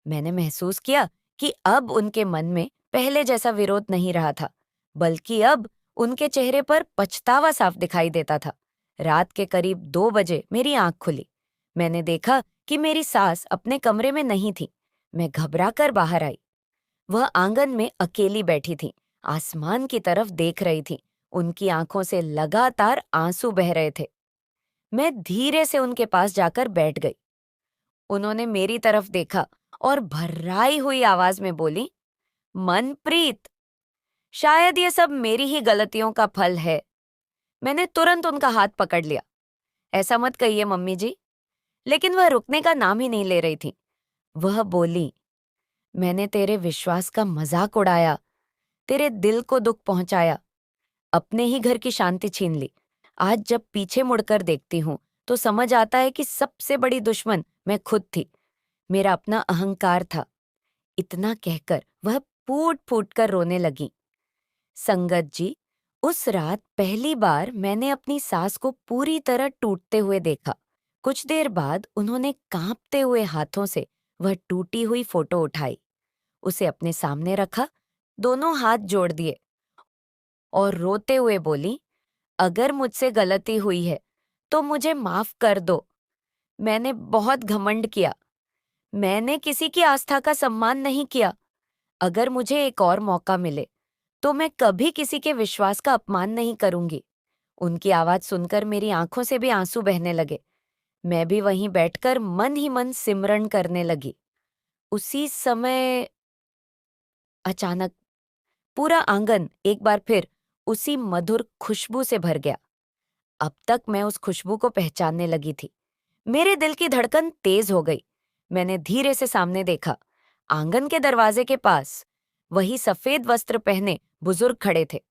Speaker 1: मैंने महसूस किया कि अब उनके मन में पहले जैसा विरोध नहीं रहा था, बल्कि अब उनके चेहरे पर पछतावा साफ दिखाई देता था। रात के करीब 2 बजे मेरी आंख खुली। मैंने देखा कि मेरी सास अपने कमरे में नहीं थी। मैं घबराकर बाहर आई। वह आंगन में अकेली बैठी थी, आसमान की तरफ देख रही थी। उनकी आंखों से लगातार आंसू बह रहे थे। मैं धीरे से उनके पास जाकर बैठ गई। उन्होंने मेरी तरफ देखा और भर्राई हुई आवाज में बोली, मनप्रीत, शायद ये सब मेरी ही गलतियों का फल है। मैंने तुरंत उनका हाथ पकड़ लिया। ऐसा मत कहिए मम्मी जी। लेकिन वह रुकने का नाम ही नहीं ले रही थी। वह बोली, मैंने तेरे विश्वास का मजाक उड़ाया, तेरे दिल को दुख पहुंचाया, अपने ही घर की शांति छीन ली। आज जब पीछे मुड़कर देखती हूँ तो समझ आता है कि सबसे बड़ी दुश्मन मैं खुद थी। मेरा अपना अहंकार था। इतना कहकर वह फूट फूट कर रोने लगी। संगत जी, उस रात पहली बार मैंने अपनी सास को पूरी तरह टूटते हुए देखा। कुछ देर बाद उन्होंने कांपते हुए हाथों से वह टूटी हुई फोटो उठाई, उसे अपने सामने रखा, दोनों हाथ जोड़ दिए और रोते हुए बोली, अगर मुझसे गलती हुई है तो मुझे माफ कर दो। मैंने बहुत घमंड किया। मैंने किसी की आस्था का सम्मान नहीं किया। अगर मुझे एक और मौका मिले तो मैं कभी किसी के विश्वास का अपमान नहीं करूंगी। उनकी आवाज सुनकर मेरी आंखों से भी आंसू बहने लगे। मैं भी वहीं बैठकर मन ही मन सिमरन करने लगी। उसी समय अचानक पूरा आंगन एक बार फिर उसी मधुर खुशबू से भर गया। अब तक मैं उस खुशबू को पहचानने लगी थी। मेरे दिल की धड़कन तेज हो गई। मैंने धीरे से सामने देखा। आंगन के दरवाजे के पास वही सफेद वस्त्र पहने बुजुर्ग खड़े थे।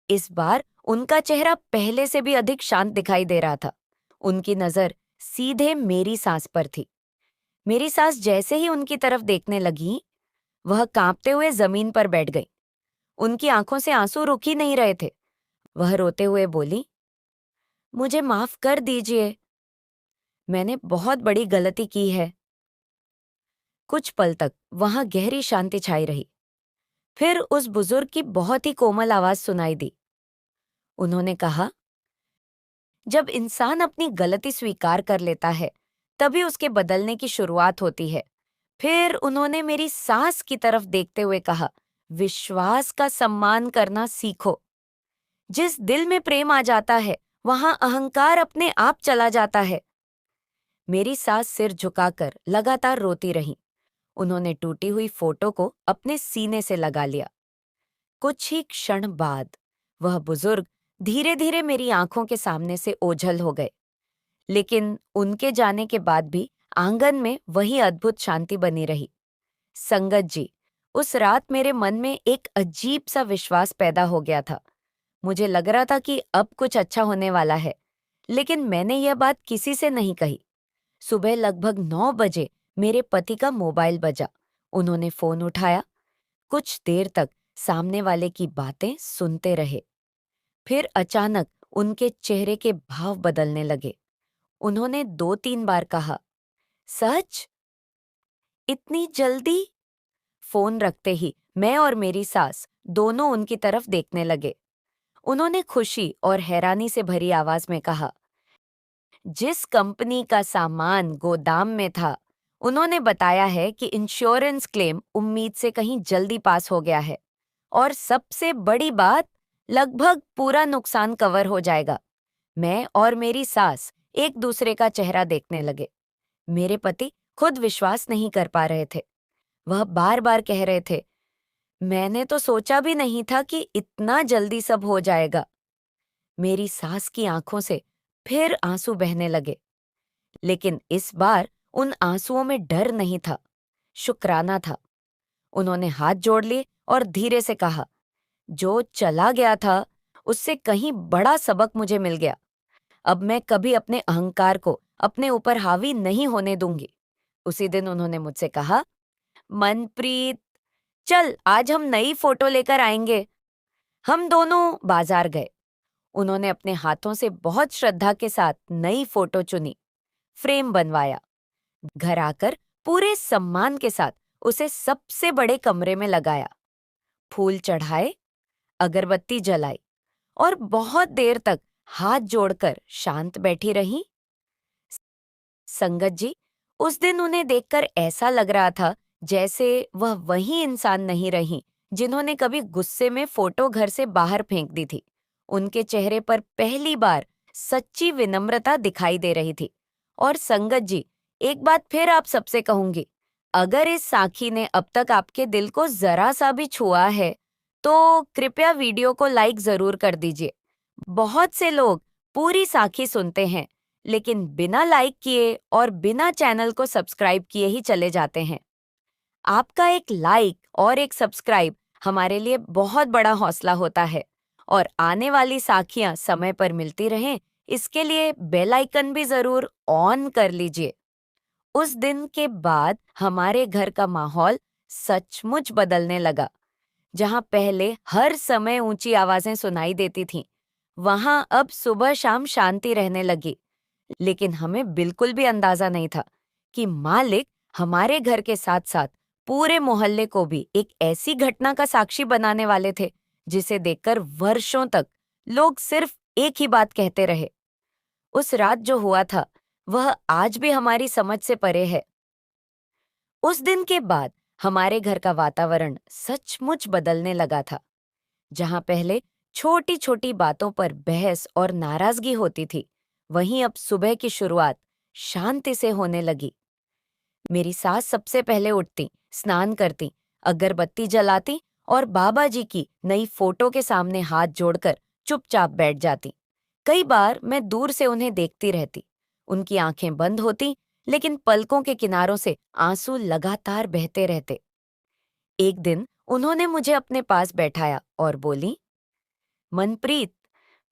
Speaker 1: इस बार उनका चेहरा पहले से भी अधिक शांत दिखाई दे रहा था। उनकी नजर सीधे मेरी सास पर थी। मेरी सास जैसे ही उनकी तरफ देखने लगी, वह कांपते हुए जमीन पर बैठ गई। उनकी आंखों से आंसू रुक ही नहीं रहे थे। वह रोते हुए बोली, मुझे माफ कर दीजिए, मैंने बहुत बड़ी गलती की है। कुछ पल तक वहां गहरी शांति छाई रही। फिर उस बुजुर्ग की बहुत ही कोमल आवाज सुनाई दी। उन्होंने कहा, जब इंसान अपनी गलती स्वीकार कर लेता है तभी उसके बदलने की शुरुआत होती है। फिर उन्होंने मेरी सास की तरफ देखते हुए कहा, विश्वास का सम्मान करना सीखो। जिस दिल में प्रेम आ जाता है वहां अहंकार अपने आप चला जाता है। मेरी सास सिर झुकाकर लगातार रोती रही। उन्होंने टूटी हुई फोटो को अपने सीने से लगा लिया। कुछ ही क्षण बाद वह बुजुर्ग धीरे धीरे मेरी आंखों के सामने से ओझल हो गए। लेकिन उनके जाने के बाद भी आंगन में वही अद्भुत शांति बनी रही। संगत जी, उस रात मेरे मन में एक अजीब सा विश्वास पैदा हो गया था। मुझे लग रहा था कि अब कुछ अच्छा होने वाला है, लेकिन मैंने यह बात किसी से नहीं कही। सुबह लगभग 9 बजे मेरे पति का मोबाइल बजा। उन्होंने फोन उठाया। कुछ देर तक सामने वाले की बातें सुनते रहे। फिर अचानक उनके चेहरे के भाव बदलने लगे। उन्होंने 2-3 बार कहा, सच? इतनी जल्दी? फोन रखते ही मैं और मेरी सास दोनों उनकी तरफ देखने लगे। उन्होंने खुशी और हैरानी से भरी आवाज में कहा, जिस कंपनी का सामान गोदाम में था, उन्होंने बताया है कि इंश्योरेंस क्लेम उम्मीद से कहीं जल्दी पास हो गया है और सबसे बड़ी बात, लगभग पूरा नुकसान कवर हो जाएगा। मैं और मेरी सास एक दूसरे का चेहरा देखने लगे। मेरे पति खुद विश्वास नहीं कर पा रहे थे। वह बार बार कह रहे थे, मैंने तो सोचा भी नहीं था कि इतना जल्दी सब हो जाएगा। मेरी सास की आंखों से फिर आंसू बहने लगे, लेकिन इस बार उन आंसुओं में डर नहीं था, शुक्राना था। उन्होंने हाथ जोड़ लिए और धीरे से कहा, जो चला गया था उससे कहीं बड़ा सबक मुझे मिल गया। अब मैं कभी अपने अहंकार को अपने ऊपर हावी नहीं होने दूंगी। उसी दिन उन्होंने मुझसे कहा, मनप्रीत, चल आज हम नई फोटो लेकर आएंगे। हम दोनों बाजार गए। उन्होंने अपने हाथों से बहुत श्रद्धा के साथ नई फोटो चुनी, फ्रेम बनवाया घर आकर पूरे सम्मान के साथ उसे सबसे बड़े कमरे में लगाया, फूल चढ़ाए, अगरबत्ती जलाई और बहुत देर तक हाथ जोड़कर शांत बैठी रहीं। संगत जी, उस दिन उन्हें देखकर ऐसा लग रहा था जैसे वह वही इंसान नहीं रही जिन्होंने कभी गुस्से में फोटो घर से बाहर फेंक दी थी। उनके चेहरे पर पहली बार सच्ची विनम्रता दिखाई दे रही थी। और संगत जी, एक बात फिर आप सबसे कहूंगी, अगर इस साखी ने अब तक आपके दिल को जरा सा भी छुआ है, तो कृपया वीडियो को लाइक जरूर कर दीजिए। बहुत से लोग पूरी साखी सुनते हैं लेकिन बिना लाइक किए और बिना चैनल को सब्सक्राइब किए ही चले जाते हैं। आपका एक लाइक और एक सब्सक्राइब हमारे लिए बहुत बड़ा हौसला होता है और आने वाली साखियां समय पर मिलती रहें, इसके लिए बेल आइकन भी जरूर ऑन कर लीजिए। उस दिन के बाद हमारे घर का माहौल सचमुच बदलने लगा। जहां पहले हर समय ऊंची आवाजें सुनाई देती थीं, वहां अब सुबह शाम शांति रहने लगी। लेकिन हमें बिल्कुल भी अंदाजा नहीं था कि मालिक हमारे घर के साथ साथ पूरे मोहल्ले को भी एक ऐसी घटना का साक्षी बनाने वाले थे जिसे देखकर वर्षों तक लोग सिर्फ एक ही बात कहते रहे। उस रात जो हुआ था वह आज भी हमारी समझ से परे है। उस दिन के बाद हमारे घर का वातावरण सचमुच बदलने लगा था। जहां पहले छोटी छोटी बातों पर बहस और नाराजगी होती थी, वहीं अब सुबह की शुरुआत शांति से होने लगी। मेरी सास सबसे पहले उठती, स्नान करती, अगरबत्ती जलाती और बाबा जी की नई फोटो के सामने हाथ जोड़कर चुपचाप बैठ जाती। कई बार मैं दूर से उन्हें देखती रहती। उनकी आंखें बंद होती, लेकिन पलकों के किनारों से आंसू लगातार बहते रहते। एक दिन उन्होंने मुझे अपने पास बैठाया और बोली, मनप्रीत,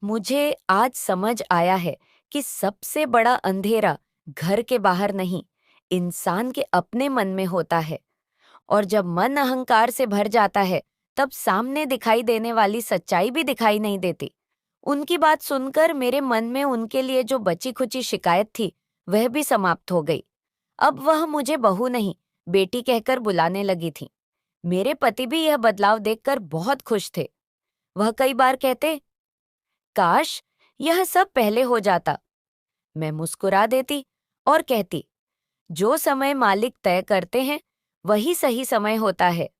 Speaker 1: मुझे आज समझ आया है कि सबसे बड़ा अंधेरा घर के बाहर नहीं, इंसान के अपने मन में होता है। और जब मन अहंकार से भर जाता है, तब सामने दिखाई देने वाली सच्चाई भी दिखाई नहीं देती। उनकी बात सुनकर मेरे मन में उनके लिए जो बची खुची शिकायत थी, वह भी समाप्त हो गई। अब वह मुझे बहू नहीं, बेटी कहकर बुलाने लगी थी। मेरे पति भी यह बदलाव देखकर बहुत खुश थे। वह कई बार कहते, काश यह सब पहले हो जाता। मैं मुस्कुरा देती और कहती, जो समय मालिक तय करते हैं वही सही समय होता है।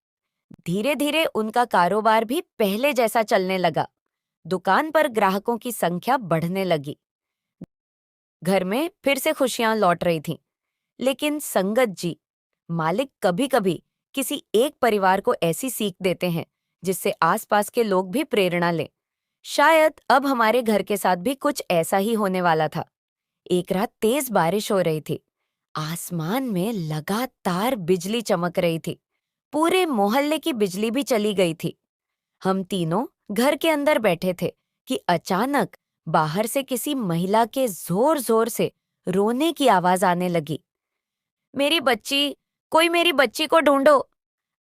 Speaker 1: धीरे धीरे उनका कारोबार भी पहले जैसा चलने लगा। दुकान पर ग्राहकों की संख्या बढ़ने लगी। घर में फिर से खुशियां लौट रही थीं। लेकिन संगत जी, मालिक कभी कभी किसी एक परिवार को ऐसी सीख देते हैं जिससे आसपास के लोग भी प्रेरणा लें। शायद अब हमारे घर के साथ भी कुछ ऐसा ही होने वाला था। एक रात तेज बारिश हो रही थी। आसमान में लगातार बिजली चमक रही थी। पूरे मोहल्ले की बिजली भी चली गई थी। हम तीनों घर के अंदर बैठे थे कि अचानक बाहर से किसी महिला के जोर जोर से रोने की आवाज आने लगी। मेरी बच्ची, कोई मेरी बच्ची को ढूंढो।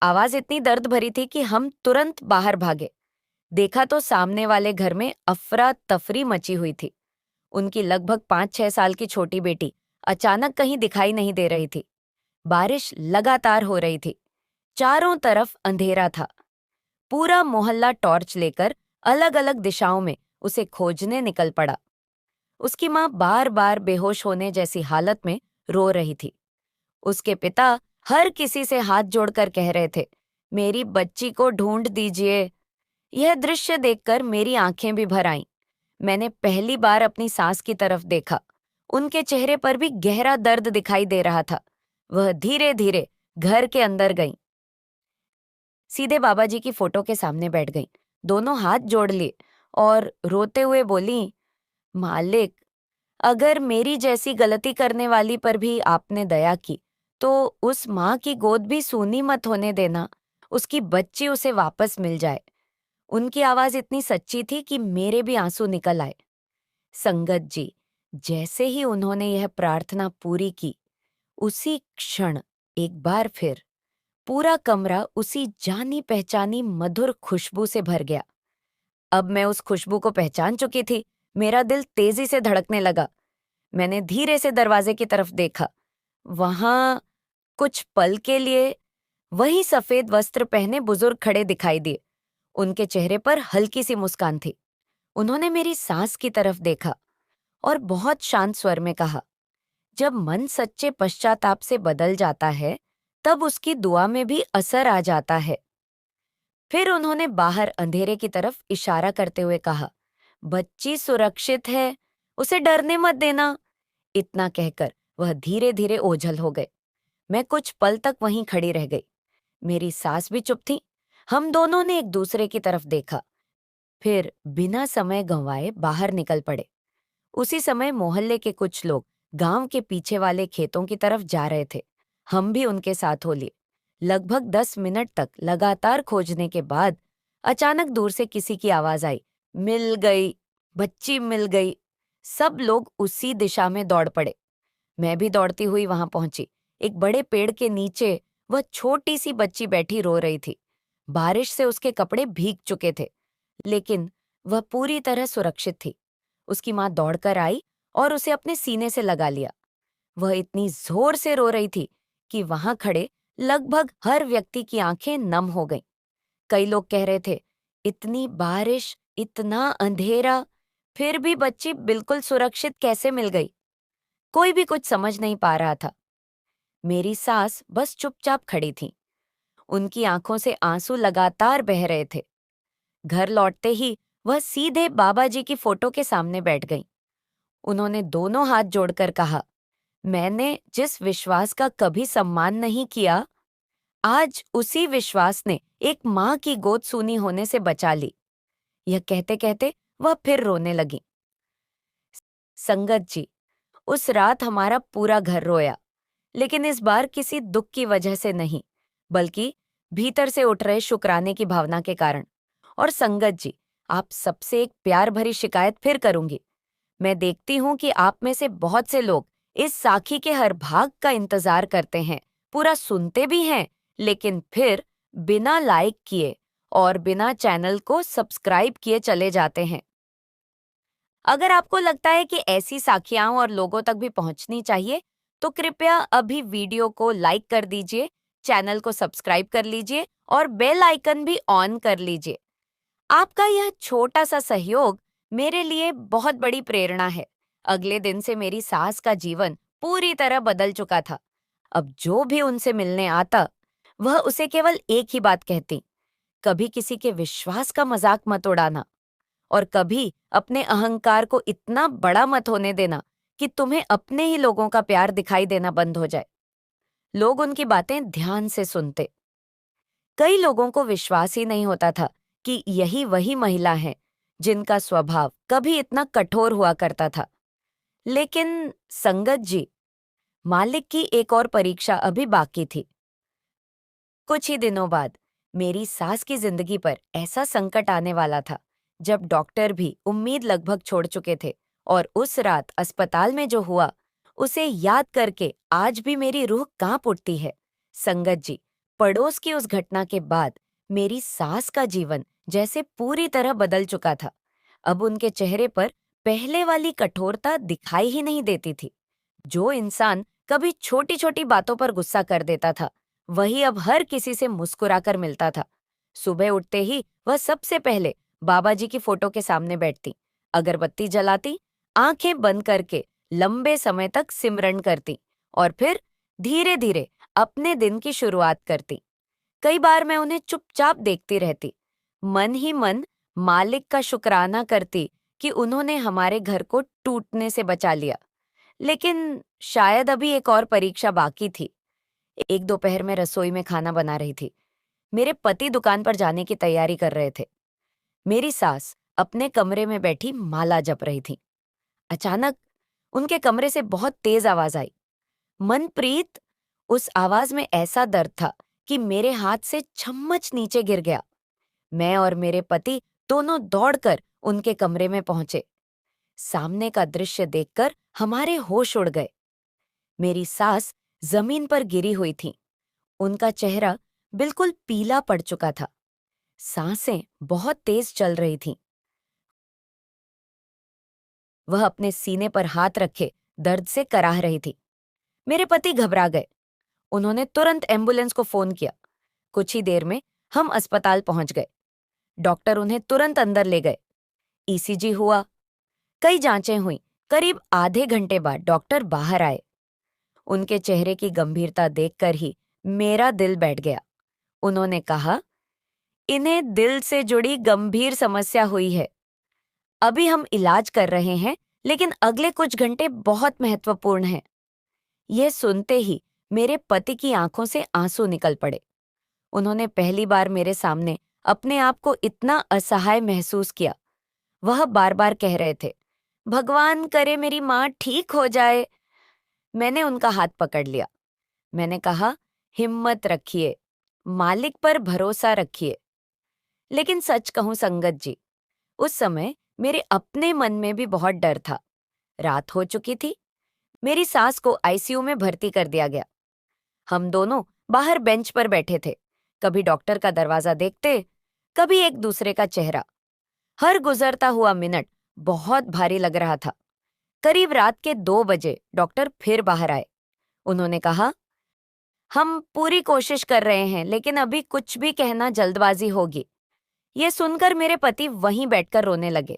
Speaker 1: आवाज इतनी दर्द भरी थी कि हम तुरंत बाहर भागे। देखा तो सामने वाले घर में अफरा तफरी मची हुई थी। उनकी लगभग 5-6 साल की छोटी बेटी अचानक कहीं दिखाई नहीं दे रही थी। बारिश लगातार हो रही थी। चारों तरफ अंधेरा था। पूरा मोहल्ला टॉर्च लेकर अलग अलग दिशाओं में उसे खोजने निकल पड़ा। उसकी माँ बार बार बेहोश होने जैसी हालत में रो रही थी। उसके पिता हर किसी से हाथ जोड़कर कह रहे थे, मेरी बच्ची को ढूंढ दीजिए। यह दृश्य देखकर मेरी आंखें भी भर आईं। मैंने पहली बार अपनी सास की तरफ देखा। उनके चेहरे पर भी गहरा दर्द दिखाई दे रहा था। वह धीरे धीरे घर के अंदर गईं। सीधे बाबा जी की फोटो के सामने बैठ गईं। दोनों हाथ जोड़ लिए और रोते हुए बोली, मालिक, अगर मेरी जैसी गलती करने वाली पर भी आपने दया की, तो उस माँ की गोद भी सूनी मत होने देना। उसकी बच्ची उसे वापस मिल जाए। उनकी आवाज इतनी सच्ची थी कि मेरे भी आंसू निकल आए। संगत जी, जैसे ही उन्होंने यह प्रार्थना पूरी की, उसी क्षण एक बार फिर पूरा कमरा उसी जानी पहचानी मधुर खुशबू से भर गया। अब मैं उस खुशबू को पहचान चुकी थी। मेरा दिल तेजी से धड़कने लगा। मैंने धीरे से दरवाजे की तरफ देखा। वहां कुछ पल के लिए वही सफेद वस्त्र पहने बुजुर्ग खड़े दिखाई दिए। उनके चेहरे पर हल्की सी मुस्कान थी। उन्होंने मेरी सांस की तरफ देखा और बहुत शांत स्वर में कहा, जब मन सच्चे पश्चाताप से बदल जाता है, तब उसकी दुआ में भी असर आ जाता है। फिर उन्होंने बाहर अंधेरे की तरफ इशारा करते हुए कहा, बच्ची सुरक्षित है, उसे डरने मत देना। इतना कहकर वह धीरे धीरे ओझल हो गए। मैं कुछ पल तक वहीं खड़ी रह गई। मेरी सास भी चुप थी। हम दोनों ने एक दूसरे की तरफ देखा, फिर बिना समय गंवाए बाहर निकल पड़े। उसी समय मोहल्ले के कुछ लोग गांव के पीछे वाले खेतों की तरफ जा रहे थे। हम भी उनके साथ हो लिए। लगभग 10 मिनट तक लगातार खोजने के बाद अचानक दूर से किसी की आवाज आई, मिल गई, बच्ची मिल गई। सब लोग उसी दिशा में दौड़ पड़े। मैं भी दौड़ती हुई वहां पहुंची। एक बड़े पेड़ के नीचे वह छोटी सी बच्ची बैठी रो रही थी। बारिश से उसके कपड़े भीग चुके थे, लेकिन वह पूरी तरह सुरक्षित थी। उसकी माँ दौड़कर आई और उसे अपने सीने से लगा लिया। वह इतनी जोर से रो रही थी कि वहां खड़े लगभग हर व्यक्ति की आंखें नम हो गईं। कई लोग कह रहे थे, इतनी बारिश, इतना अंधेरा, फिर भी बच्ची बिल्कुल सुरक्षित कैसे मिल गई? कोई भी कुछ समझ नहीं पा रहा था। मेरी सास बस चुपचाप खड़ी थी। उनकी आंखों से आंसू लगातार बह रहे थे। घर लौटते ही वह सीधे बाबा जी की फोटो के सामने बैठ गईं। उन्होंने दोनों हाथ जोड़कर कहा, मैंने जिस विश्वास का कभी सम्मान नहीं किया, आज उसी विश्वास ने एक माँ की गोद सूनी होने से बचा ली। यह कहते कहते वह फिर रोने लगी। संगत जी, उस रात हमारा पूरा घर रोया, लेकिन इस बार किसी दुख की वजह से नहीं, बल्कि भीतर से उठ रहे शुक्राने की भावना के कारण। और संगत जी, आप सबसे एक प्यार भरी शिकायत फिर करूंगी। मैं देखती हूं कि आप में से बहुत से लोग इस साखी के हर भाग का इंतजार करते हैं, पूरा सुनते भी हैं, लेकिन फिर बिना लाइक किए और बिना चैनल को सब्सक्राइब किए चले जाते हैं। अगर आपको लगता है कि ऐसी साखियां और लोगों तक भी पहुंचनी चाहिए, तो कृपया अभी वीडियो को लाइक कर दीजिए, चैनल को सब्सक्राइब कर लीजिए और बेल आइकन भी ऑन कर लीजिए। आपका यह छोटा सा सहयोग मेरे लिए बहुत बड़ी प्रेरणा है। अगले दिन से मेरी सास का जीवन पूरी तरह बदल चुका था। अब जो भी उनसे मिलने आता, वह उसे केवल एक ही बात कहती, कभी किसी के विश्वास का मजाक मत उड़ाना और कभी अपने अहंकार को इतना बड़ा मत होने देना कि तुम्हें अपने ही लोगों का प्यार दिखाई देना बंद हो जाए। लोग उनकी बातें ध्यान से सुनते। कई लोगों को विश्वास ही नहीं होता था कि यही वही महिला है जिनका स्वभाव कभी इतना कठोर हुआ करता था। लेकिन संगत जी, मालिक की एक और परीक्षा अभी बाकी थी। कुछ ही दिनों बाद मेरी सास की जिंदगी पर ऐसा संकट आने वाला था जब डॉक्टर भी उम्मीद लगभग छोड़ चुके थे। और उस रात अस्पताल में जो हुआ, उसे याद करके आज भी मेरी रूह कांप उठती है। संगत जी, पड़ोस की उस घटना के बाद मेरी सास का जीवन जैसे पूरी तरह बदल चुका था। अब उनके चेहरे पर पहले वाली कठोरता दिखाई ही नहीं देती थी। जो इंसान कभी छोटी छोटी बातों पर गुस्सा कर देता था, वही अब हर किसी से मुस्कुराकर मिलता था। सुबह उठते ही वह सबसे पहले बाबा जी की फोटो के सामने बैठती, अगरबत्ती जलाती, आंखें बंद करके लंबे समय तक सिमरन करती और फिर धीरे धीरे अपने दिन की शुरुआत करती। कई बार मैं उन्हें चुपचाप देखती रहती, मन ही मन मालिक का शुक्राना करती कि उन्होंने हमारे घर को टूटने से बचा लिया। लेकिन शायद अभी एक और परीक्षा बाकी थी। एक दोपहर में रसोई में खाना बना रही थी। मेरे पति दुकान पर जाने की तैयारी कर रहे थे। मेरी सास अपने कमरे में बैठी माला जप रही थी। अचानक उनके कमरे से बहुत तेज आवाज आई, मनप्रीत। उस आवाज में ऐसा दर्द था कि मेरे हाथ से चम्मच नीचे गिर गया। मैं और मेरे पति दोनों दौड़कर उनके कमरे में पहुंचे। सामने का दृश्य देखकर हमारे होश उड़ गए। मेरी सास जमीन पर गिरी हुई थी। उनका चेहरा बिल्कुल पीला पड़ चुका था। सांसें बहुत तेज चल रही थीं। वह अपने सीने पर हाथ रखे दर्द से कराह रही थी। मेरे पति घबरा गए। उन्होंने तुरंत एम्बुलेंस को फोन किया। कुछ ही देर में हम अस्पताल पहुंच गए। डॉक्टर उन्हें तुरंत अंदर ले गए। ईसीजी हुआ, कई जांचें हुई। करीब आधे घंटे बाद डॉक्टर बाहर आए। उनके चेहरे की गंभीरता देखकर ही मेरा दिल बैठ गया। उन्होंने कहा, इन्हें दिल से जुड़ी गंभीर समस्या हुई है। अभी हम इलाज कर रहे हैं, लेकिन अगले कुछ घंटे बहुत महत्वपूर्ण हैं। यह सुनते ही मेरे पति की आंखों से आंसू निकल पड़े। उन्होंने पहली बार मेरे सामने अपने आप को इतना असहाय महसूस किया। वह बार बार कह रहे थे, भगवान करे मेरी माँ ठीक हो जाए। मैंने उनका हाथ पकड़ लिया। मैंने कहा, हिम्मत रखिए, मालिक पर भरोसा रखिए। लेकिन सच कहूं संगत जी, उस समय मेरे अपने मन में भी बहुत डर था। रात हो चुकी थी। मेरी सास को आईसीयू में भर्ती कर दिया गया। हम दोनों बाहर बेंच पर बैठे थे, कभी डॉक्टर का दरवाजा देखते, कभी एक दूसरे का चेहरा। हर गुजरता हुआ मिनट बहुत भारी लग रहा था। करीब रात के 2 बजे डॉक्टर फिर बाहर आए। उन्होंने कहा, हम पूरी कोशिश कर रहे हैं, लेकिन अभी कुछ भी कहना जल्दबाजी होगी। ये सुनकर मेरे पति वहीं बैठकर रोने लगे।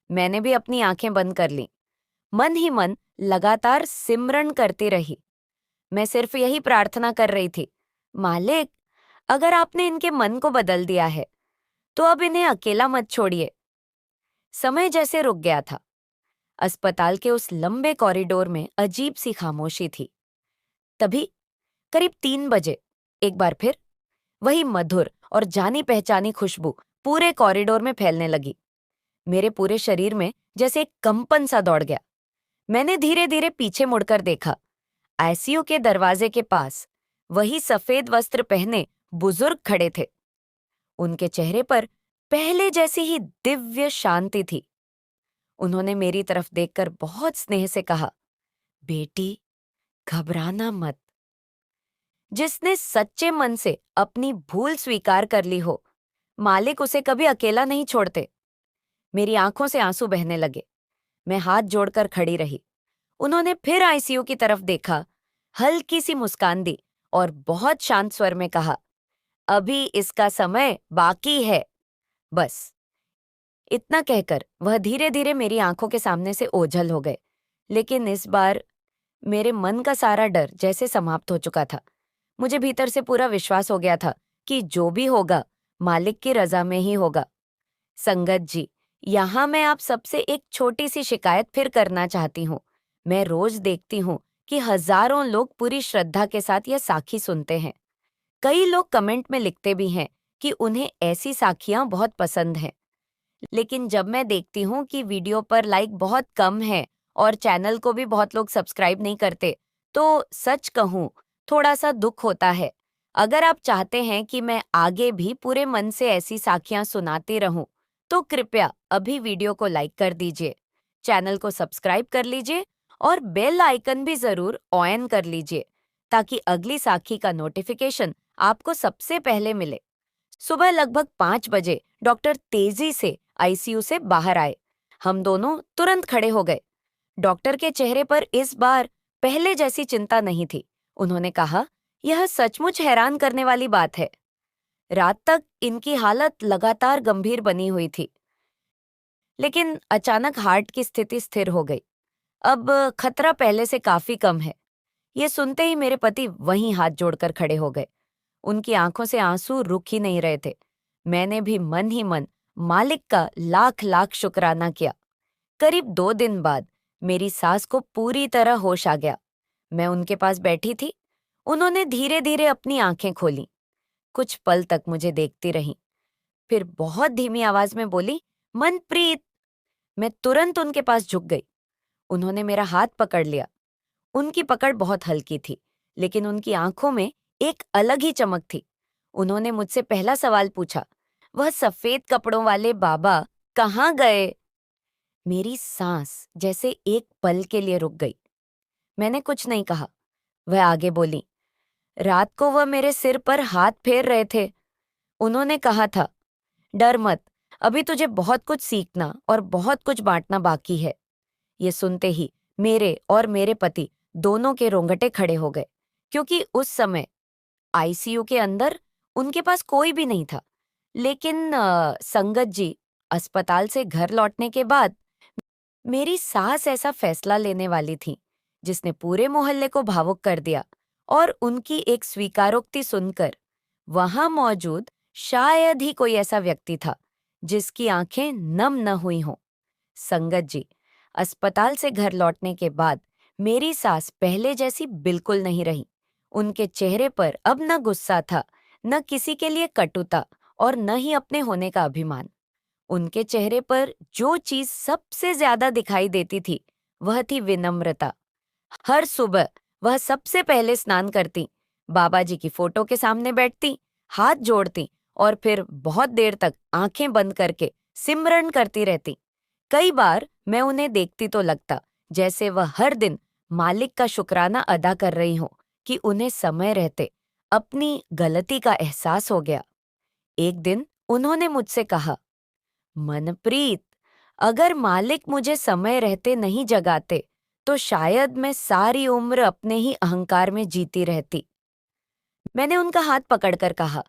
Speaker 1: मैंने भी अपनी आंखें बंद कर लीं। मन ही मन लगातार सिमरन करती रही। मैं सिर्फ यही प्रार्थना कर रही थी, मालिक, अगर आपने इनके मन को बदल दिया है, तो अब इन्हें अकेला मत छोड़िए। समय जैसे रुक गया था। अस्पताल के उस लंबे कॉरिडोर में अजीब सी खामोशी थी। तभी करीब 3 बजे एक बार फिर वही मधुर और जानी पहचानी खुशबू पूरे कॉरिडोर में फैलने लगी। मेरे पूरे शरीर में जैसे एक कंपन सा दौड़ गया। मैंने धीरे धीरे पीछे मुड़कर देखा। आईसीयू के दरवाजे के पास वही सफेद वस्त्र पहने बुजुर्ग खड़े थे। उनके चेहरे पर पहले जैसी ही दिव्य शांति थी। उन्होंने मेरी तरफ देखकर बहुत स्नेह से कहा, बेटी, घबराना मत। जिसने सच्चे मन से अपनी भूल स्वीकार कर ली हो, मालिक उसे कभी अकेला नहीं छोड़ते। मेरी आंखों से आंसू बहने लगे। मैं हाथ जोड़कर खड़ी रही। उन्होंने फिर आईसीयू की तरफ देखा, हल्की सी मुस्कान दी और बहुत शांत स्वर में कहा, अभी इसका समय बाकी है। बस इतना कहकर वह धीरे धीरे मेरी आंखों के सामने से ओझल हो गए। लेकिन इस बार मेरे मन का सारा डर जैसे समाप्त हो चुका था। मुझे भीतर से पूरा विश्वास हो गया था कि जो भी होगा मालिक की रजा में ही होगा। संगत जी, यहाँ मैं आप सबसे एक छोटी सी शिकायत फिर करना चाहती हूँ। मैं रोज देखती हूँ कि हजारों लोग पूरी श्रद्धा के साथ यह साखी सुनते हैं। कई लोग कमेंट में लिखते भी हैं कि उन्हें ऐसी साखियां बहुत पसंद हैं। लेकिन जब मैं देखती हूँ कि वीडियो पर लाइक बहुत कम है और चैनल को भी बहुत लोग सब्सक्राइब नहीं करते, तो सच कहूँ थोड़ा सा दुख होता है। अगर आप चाहते हैं कि मैं आगे भी पूरे मन से ऐसी साखियां सुनाती रहूं, तो कृपया अभी वीडियो को लाइक कर दीजिए, चैनल को सब्सक्राइब कर लीजिए और बेल आइकन भी जरूर ऑन कर लीजिए, ताकि अगली साखी का नोटिफिकेशन आपको सबसे पहले मिले। सुबह लगभग 5 बजे डॉक्टर तेजी से आईसीयू से बाहर आए। हम दोनों तुरंत खड़े हो गए। डॉक्टर के चेहरे पर इस बार पहले जैसी चिंता नहीं थी। उन्होंने कहा, यह सचमुच हैरान करने वाली बात है। रात तक इनकी हालत लगातार गंभीर बनी हुई थी, लेकिन अचानक हार्ट की स्थिति स्थिर हो गई। अब खतरा पहले से काफी कम है। ये सुनते ही मेरे पति वहीं हाथ जोड़कर खड़े हो गए। उनकी आंखों से आंसू रुक ही नहीं रहे थे। मैंने भी मन ही मन मालिक का लाख लाख शुक्राना किया। करीब 2 दिन बाद मेरी सास को पूरी तरह होश आ गया। मैं उनके पास बैठी थी। उन्होंने धीरे धीरे अपनी आंखें खोली। कुछ पल तक मुझे देखती रहीं, फिर बहुत धीमी आवाज में बोली, मनप्रीत। मैं तुरंत उनके पास झुक गई। उन्होंने मेरा हाथ पकड़ लिया। उनकी पकड़ बहुत हल्की थी, लेकिन उनकी आंखों में एक अलग ही चमक थी। उन्होंने मुझसे पहला सवाल पूछा, वह सफेद कपड़ों वाले बाबा कहाँ गए? मेरी सांस जैसे एक पल के लिए रुक गई। मैंने कुछ नहीं कहा। वह आगे बोली, रात को वह मेरे सिर पर हाथ फेर रहे थे। उन्होंने कहा था, डर मत, अभी तुझे बहुत कुछ सीखना और बहुत कुछ बांटना बाकी है। ये सुनते ही मेरे और मेरे पति दोनों के रोंगटे खड़े हो गए, क्योंकि उस समय आईसीयू के अंदर उनके पास कोई भी नहीं था। लेकिन संगत जी, अस्पताल से घर लौटने के बाद मेरी सास ऐसा फैसला लेने वाली थी जिसने पूरे मोहल्ले को भावुक कर दिया, और उनकी एक स्वीकारोक्ति सुनकर वहां मौजूद शायद ही कोई ऐसा व्यक्ति था जिसकी आंखें नम न हुई हों। संगत जी, अस्पताल से घर लौटने के बाद मेरी सास पहले जैसी बिल्कुल नहीं रही। उनके चेहरे पर अब न गुस्सा था, न किसी के लिए कटुता, और न ही अपने होने का अभिमान। उनके चेहरे पर जो चीज सबसे ज्यादा दिखाई देती थी वह थी विनम्रता। हर सुबह वह सबसे पहले स्नान करती, बाबा जी की फोटो के सामने बैठती, हाथ जोड़ती और फिर बहुत देर तक आंखें बंद करके सिमरन करती रहती। कई बार मैं उन्हें देखती तो लगता जैसे वह हर दिन मालिक का शुक्राना अदा कर रही हो कि उन्हें समय रहते अपनी गलती का एहसास हो गया। एक दिन उन्होंने मुझसे कहा, मनप्रीत, अगर मालिक मुझे समय रहते नहीं जगाते तो शायद मैं सारी उम्र अपने ही अहंकार में जीती रहती। मैंने उनका हाथ पकड़कर कहा,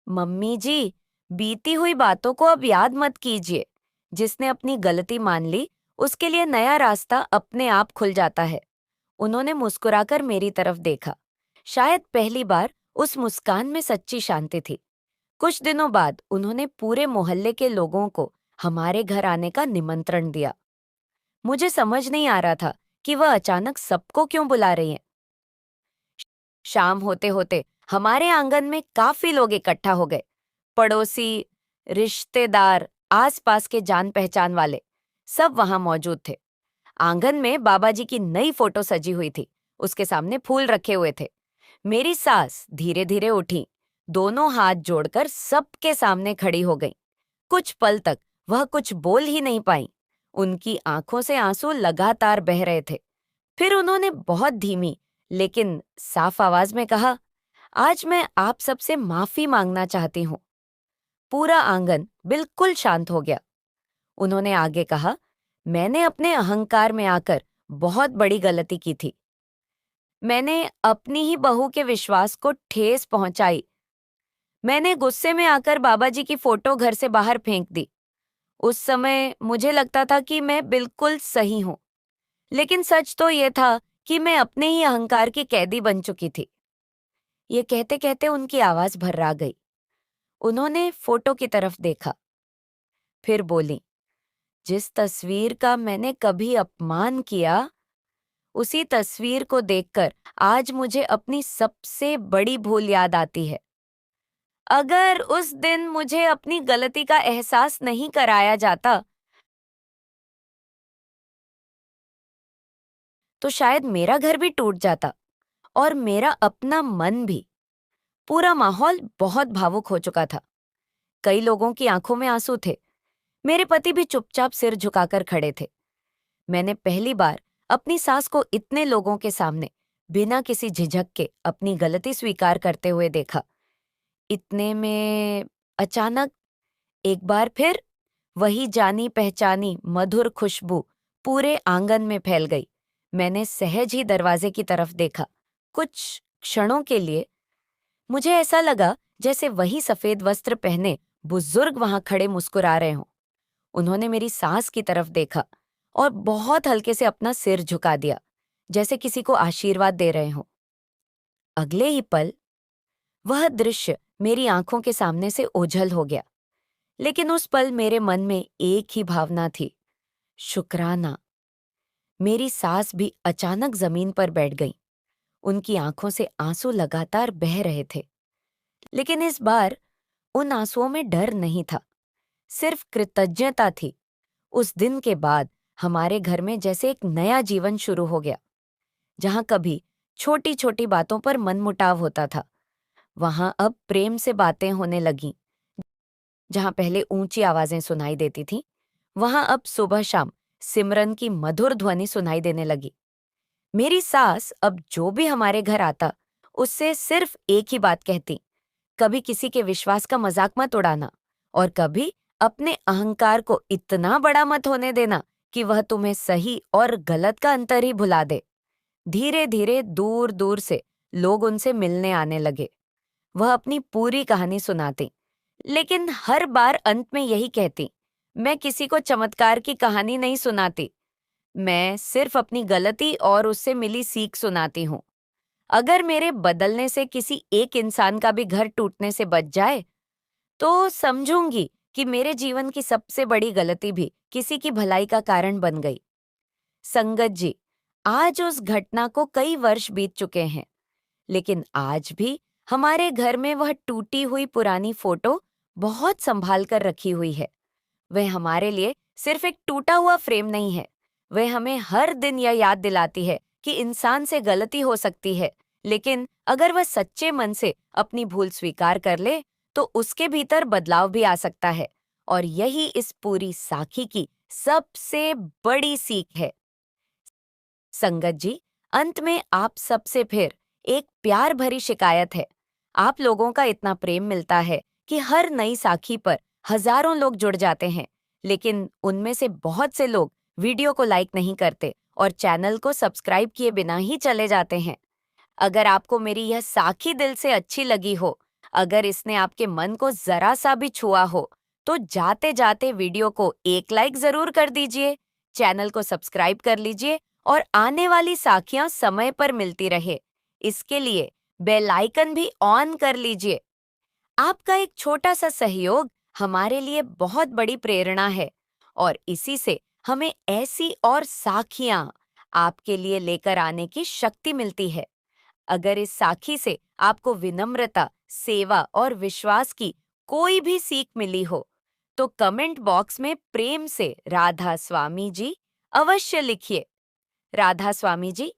Speaker 1: मम्मी जी, बीती हुई बातों को अब याद मत कीजिए। जिसने अपनी गलती मान ली उसके लिए नया रास्ता अपने आप खुल जाता है। उन्होंने मुस्कुराकर मेरी तरफ देखा। शायद पहली बार उस मुस्कान में सच्ची शांति थी। कुछ दिनों बाद उन्होंने पूरे मोहल्ले के लोगों को हमारे घर आने का निमंत्रण दिया। मुझे समझ नहीं आ रहा था कि वह अचानक सबको क्यों बुला रही हैं। शाम होते होते हमारे आंगन में काफी लोग इकट्ठा हो गए। पड़ोसी, रिश्तेदार, आसपास के जान पहचान वाले सब वहां मौजूद थे। आंगन में बाबा जी की नई फोटो सजी हुई थी, उसके सामने फूल रखे हुए थे। मेरी सास धीरे धीरे उठी, दोनों हाथ जोड़कर सबके सामने खड़ी हो गई। कुछ पल तक वह कुछ बोल ही नहीं पाई। उनकी आंखों से आंसू लगातार बह रहे थे। फिर उन्होंने बहुत धीमी लेकिन साफ आवाज में कहा, आज मैं आप सबसे माफी मांगना चाहती हूँ। पूरा आंगन बिल्कुल शांत हो गया। उन्होंने आगे कहा, मैंने अपने अहंकार में आकर बहुत बड़ी गलती की थी। मैंने अपनी ही बहू के विश्वास को ठेस पहुंचाई। मैंने गुस्से में आकर बाबा जी की फोटो घर से बाहर फेंक दी। उस समय मुझे लगता था कि मैं बिल्कुल सही हूं, लेकिन सच तो ये था कि मैं अपने ही अहंकार की कैदी बन चुकी थी। ये कहते कहते उनकी आवाज भर्रा गई। उन्होंने फोटो की तरफ देखा, फिर बोली, जिस तस्वीर का मैंने कभी अपमान किया, उसी तस्वीर को देखकर आज मुझे अपनी सबसे बड़ी भूल याद आती है। अगर उस दिन मुझे अपनी गलती का एहसास नहीं कराया जाता तो शायद मेरा घर भी टूट जाता और मेरा अपना मन भी। पूरा माहौल बहुत भावुक हो चुका था। कई लोगों की आंखों में आंसू थे। मेरे पति भी चुपचाप सिर झुकाकर खड़े थे। मैंने पहली बार अपनी सास को इतने लोगों के सामने बिना किसी झिझक के अपनी गलती स्वीकार करते हुए देखा। इतने में अचानक एक बार फिर वही जानी पहचानी मधुर खुशबू पूरे आंगन में फैल गई। मैंने सहज ही दरवाजे की तरफ देखा। कुछ क्षणों के लिए मुझे ऐसा लगा जैसे वही सफेद वस्त्र पहने बुजुर्ग वहां खड़े मुस्कुरा रहे हों। उन्होंने मेरी सास की तरफ देखा और बहुत हल्के से अपना सिर झुका दिया, जैसे किसी को आशीर्वाद दे रहे हों। अगले ही पल वह दृश्य मेरी आंखों के सामने से ओझल हो गया। लेकिन उस पल मेरे मन में एक ही भावना थी, शुक्राना। मेरी सास भी अचानक जमीन पर बैठ गई। उनकी आंखों से आंसू लगातार बह रहे थे, लेकिन इस बार उन आंसुओं में डर नहीं था, सिर्फ कृतज्ञता थी। उस दिन के बाद हमारे घर में जैसे एक नया जीवन शुरू हो गया। जहां कभी छोटी छोटी बातों पर मनमुटाव होता था, वहां अब प्रेम से बातें होने लगीं। जहां पहले ऊंची आवाजें सुनाई देती थीं, वहां अब सुबह शाम सिमरन की मधुर ध्वनि सुनाई देने लगी। मेरी सास अब जो भी हमारे घर आता, उससे सिर्फ एक ही बात कहती, कभी किसी के विश्वास का मजाक मत उड़ाना, और कभी अपने अहंकार को इतना बड़ा मत होने देना कि वह तुम्हें सही और गलत का अंतर ही भुला दे। धीरे धीरे दूर दूर से लोग उनसे मिलने आने लगे। वह अपनी पूरी कहानी सुनाती, लेकिन हर बार अंत में यही कहती, मैं किसी को चमत्कार की कहानी नहीं सुनाती, मैं सिर्फ अपनी गलती और उससे मिली सीख सुनाती हूँ। अगर मेरे बदलने से किसी एक इंसान का भी घर टूटने से बच जाए, तो समझूंगी कि मेरे जीवन की सबसे बड़ी गलती भी किसी की भलाई का कारण बन गई। संगत जी, आज उस घटना को कई वर्ष बीत चुके हैं, लेकिन आज भी हमारे घर में वह टूटी हुई पुरानी फोटो बहुत संभाल कर रखी हुई है। वह हमारे लिए सिर्फ एक टूटा हुआ फ्रेम नहीं है, वह हमें हर दिन यह याद दिलाती है कि इंसान से गलती हो सकती है, लेकिन अगर वह सच्चे मन से अपनी भूल स्वीकार कर ले, तो उसके भीतर बदलाव भी आ सकता है। और यही इस पूरी साखी की सबसे बड़ी सीख है। संगत जी, अंत में आप सबसे फिर एक प्यार भरी शिकायत है। आप लोगों का इतना प्रेम मिलता है कि हर नई साखी पर हजारों लोग जुड़ जाते हैं, लेकिन उनमें से बहुत से लोग वीडियो को लाइक नहीं करते और चैनल को सब्सक्राइब किए बिना ही चले जाते हैं। अगर आपको मेरी यह साखी दिल से अच्छी लगी हो, अगर इसने आपके मन को जरा सा भी छुआ हो, तो जाते जाते वीडियो को एक लाइक जरूर कर दीजिए, चैनल को सब्सक्राइब कर लीजिए और आने वाली साखियां समय पर मिलती रहे, इसके लिए बेल आइकन भी ऑन कर लीजिए। आपका एक छोटा सा सहयोग हमारे लिए बहुत बड़ी प्रेरणा है और इसी से हमें ऐसी और साखियां आपके लिए लेकर आने की शक्ति मिलती है। अगर इस साखी से आपको विनम्रता, सेवा और विश्वास की कोई भी सीख मिली हो, तो कमेंट बॉक्स में प्रेम से राधा स्वामी जी अवश्य लिखिए। राधा स्वामी जी,